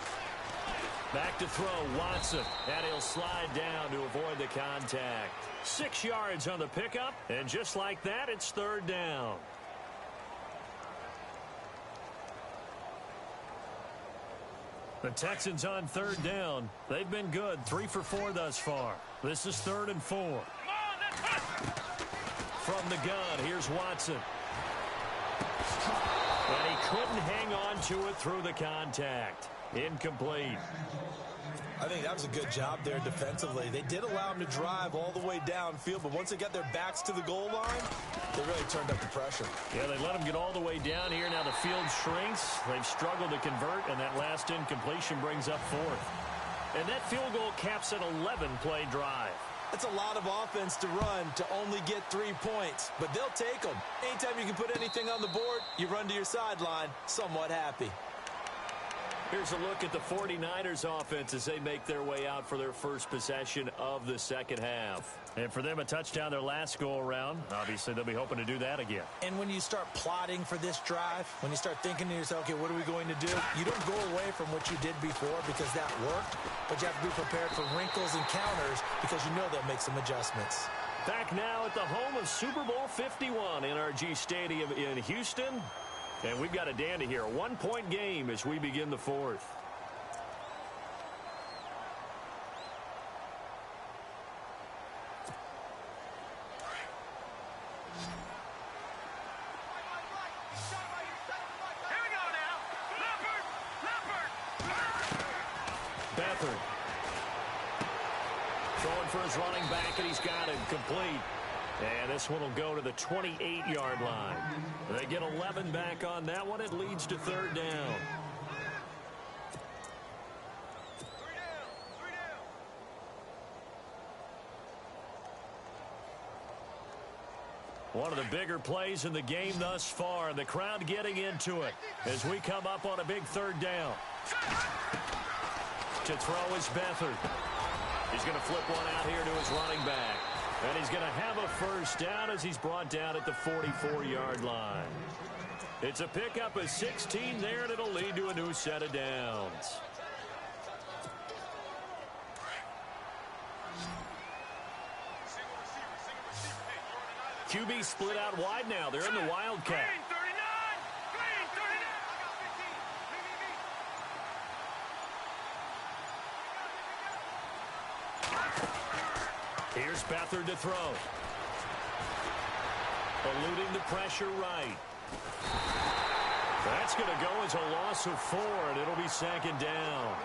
Back to throw, Watson, and he'll slide down to avoid the contact. 6 yards on the pickup, and just like that, it's third down. The Texans on third down. They've been good, 3 for 4 thus far. This is 3rd and 4. From the gun, here's Watson. And he couldn't hang on to it through the contact. Incomplete. I think that was a good job there defensively. They did allow him to drive all the way downfield, but once they got their backs to the goal line, they really turned up the pressure. Yeah, they let him get all the way down here. Now the field shrinks. They've struggled to convert, and that last incompletion brings up 4th. And that field goal caps an 11-play drive. It's a lot of offense to run to only get 3 points, but they'll take them. Anytime you can put anything on the board, you run to your sideline somewhat happy. Here's a look at the 49ers offense as they make their way out for their first possession of the second half. And for them, a touchdown their last go-around. Obviously, they'll be hoping to do that again. And when you start plotting for this drive, when you start thinking to yourself, okay, what are we going to do? You don't go away from what you did before because that worked, but you have to be prepared for wrinkles and counters because you know they'll make some adjustments. Back now at the home of Super Bowl 51, NRG Stadium in Houston. And we've got a dandy here. A 1-point game as we begin the 4th. Beathard. Throwing for his running back, and he's got it complete. And this one will go to the 28-yard line. They get 11 back on that one. It leads to third down. One of the bigger plays in the game thus far, and the crowd getting into it as we come up on a big third down. To throw is Beathard. He's going to flip one out here to his running back. And he's going to have a first down as he's brought down at the 44-yard line. It's a pickup of 16 there, and it'll lead to a new set of downs. QB split out wide now. They're in the Wildcat. Here's Beathard to throw. Eluding the pressure right. That's going to go as a loss of 4, and it'll be second down.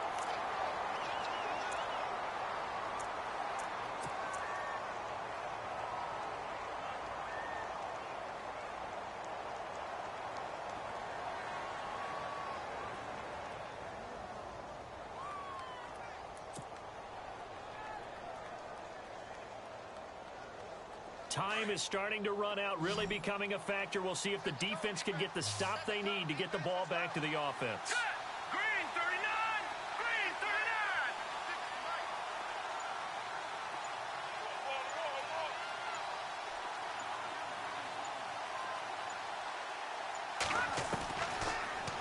Time is starting to run out, really becoming a factor. We'll see if the defense can get the stop they need to get the ball back to the offense. Green 39! Green 39!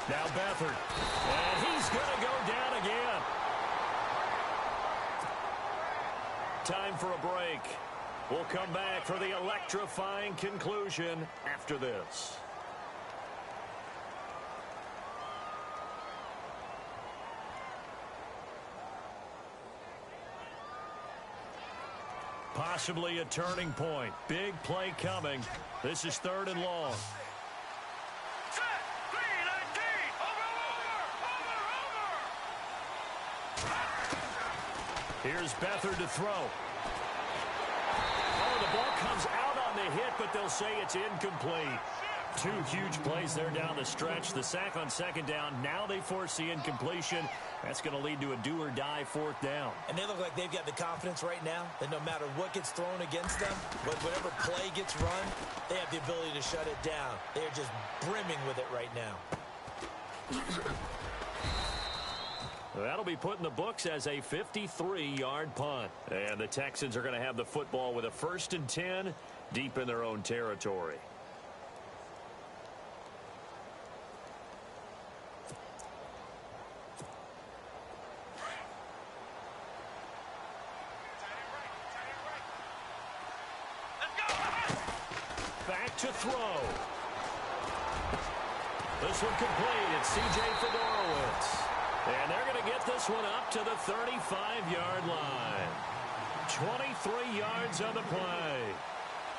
Now Beathard. And he's going to go down again. Time for a break. We'll come back for the electrifying conclusion after this. Possibly a turning point. Big play coming. This is 3rd and long. Set! 3-19! Over! Here's Beathard to throw. Oh, the ball comes out on the hit, but they'll say it's incomplete. 2 huge plays there down the stretch. The sack on 2nd down. Now they force the incompletion. That's going to lead to a do-or-die 4th down. And they look like they've got the confidence right now that no matter what gets thrown against them, whatever play gets run, they have the ability to shut it down. They're just brimming with it right now. That'll be put in the books as a 53-yard punt. And the Texans are going to have the football with a 1st and 10 deep in their own territory. Back to throw. This one complete. It's C.J. Fedorowicz. And they're going to get this one up to the 35-yard line. 23 yards on the play.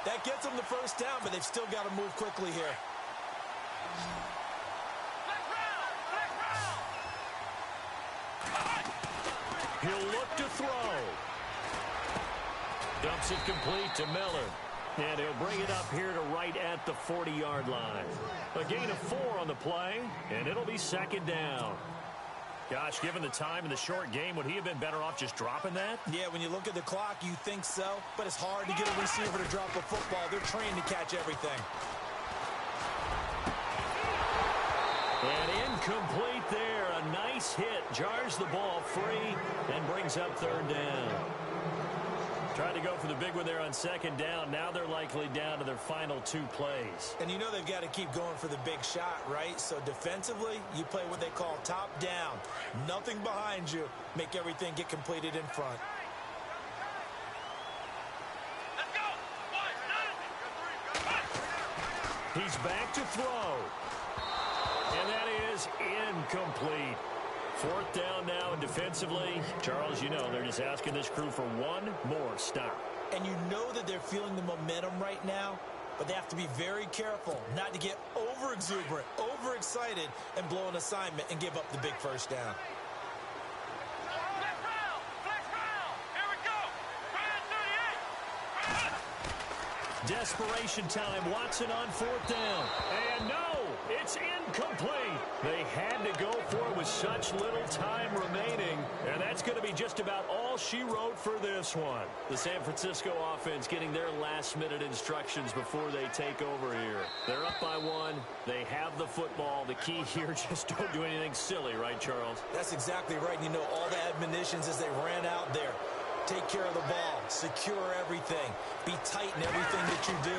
That gets them the first down, but they've still got to move quickly here. He'll look to throw. Dumps it complete to Miller. And he'll bring it up here to right at the 40-yard line. A gain of 4 on the play, and it'll be 2nd down. Gosh, given the time in the short game, would he have been better off just dropping that? Yeah, when you look at the clock, you think so. But it's hard to get a receiver to drop a football. They're trained to catch everything. And incomplete there. A nice hit. Jars the ball free and brings up 3rd down. Tried to go for the big one there on 2nd down. Now they're likely down to their final 2 plays. And you know they've got to keep going for the big shot, right? So defensively, you play what they call top down. Nothing behind you. Make everything get completed in front. Let's go! He's back to throw. And that is incomplete. 4th down now, and defensively, Charles, you know, they're just asking this crew for one more stop. And you know that they're feeling the momentum right now, but they have to be very careful not to get over-exuberant, over-excited, and blow an assignment and give up the big first down. Flex round! Flex round! Here we go! Brand 38! Desperation time. Watson on 4th down. And no, it's incomplete. They had to go for it with such little time remaining, and that's going to be just about all she wrote for this one. The San Francisco offense getting their last-minute instructions before they take over here. They're up by 1. They have the football. The key here, just don't do anything silly, right, Charles? That's exactly right. You know, all the admonitions as they ran out there. Take care of the ball. Secure everything. Be tight in everything that you do.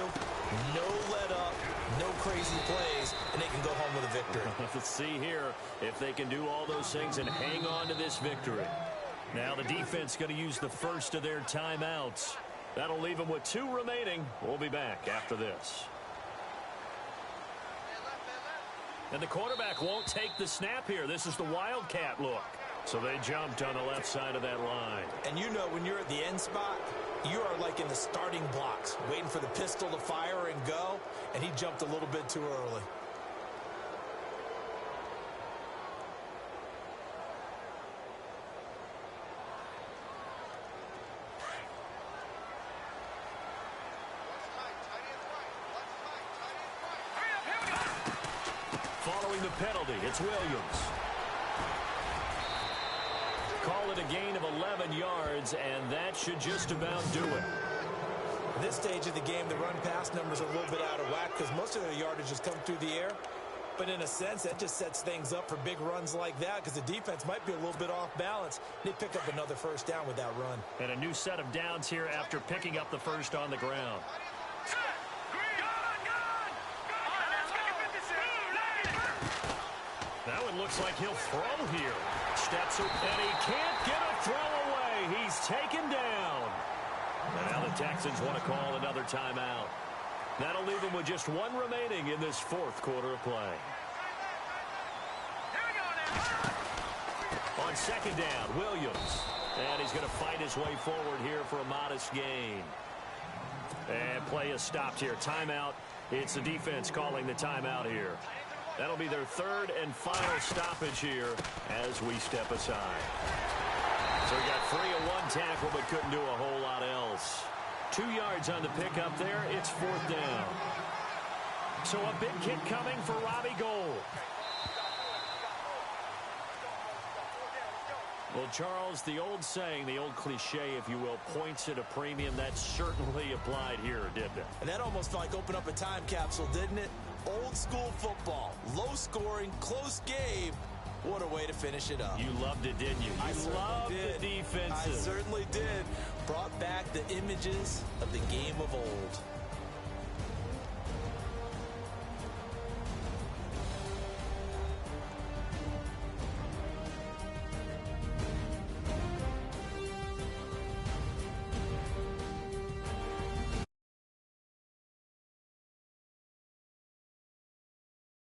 No let up, no crazy plays, and they can go home with a victory. Let's see here if they can do all those things and hang on to this victory. Now the defense going to use the first of their timeouts. That'll leave them with 2 remaining. We'll be back after this. And the quarterback won't take the snap here. This is the Wildcat look. So they jumped on the left side of that line. And you know when you're at the end spot, you are like in the starting blocks, waiting for the pistol to fire and go, and he jumped a little bit too early. Following the penalty, it's Williams. Call it a gain of 11 yards, and that should just about do it. At this stage of the game, the run-pass numbers are a little bit out of whack because most of their yardage has come through the air. But in a sense, that just sets things up for big runs like that because the defense might be a little bit off balance. They pick up another first down with that run. And a new set of downs here after picking up the first on the ground. Now it looks like he'll throw here. Steps up, and he can't get a throw away. He's taken down. And now the Texans want to call another timeout. That'll leave them with just 1 remaining in this 4th quarter of play. On second down, Williams. And he's going to fight his way forward here for a modest gain. And play is stopped here. Timeout. It's the defense calling the timeout here. That'll be their 3rd and final stoppage here as we step aside. So we got 3 of 1 tackle, but couldn't do a whole lot else. 2 yards on the pickup there. It's 4th down. So a big kick coming for Robbie Gould. Well, Charles, the old saying, the old cliche, if you will, points at a premium. That certainly applied here, didn't it? And that almost like opened up a time capsule, didn't it? Old school football, low scoring, close game. What a way to finish it up. You loved it, didn't you? You loved the defenses. I certainly did. Brought back the images of the game of old.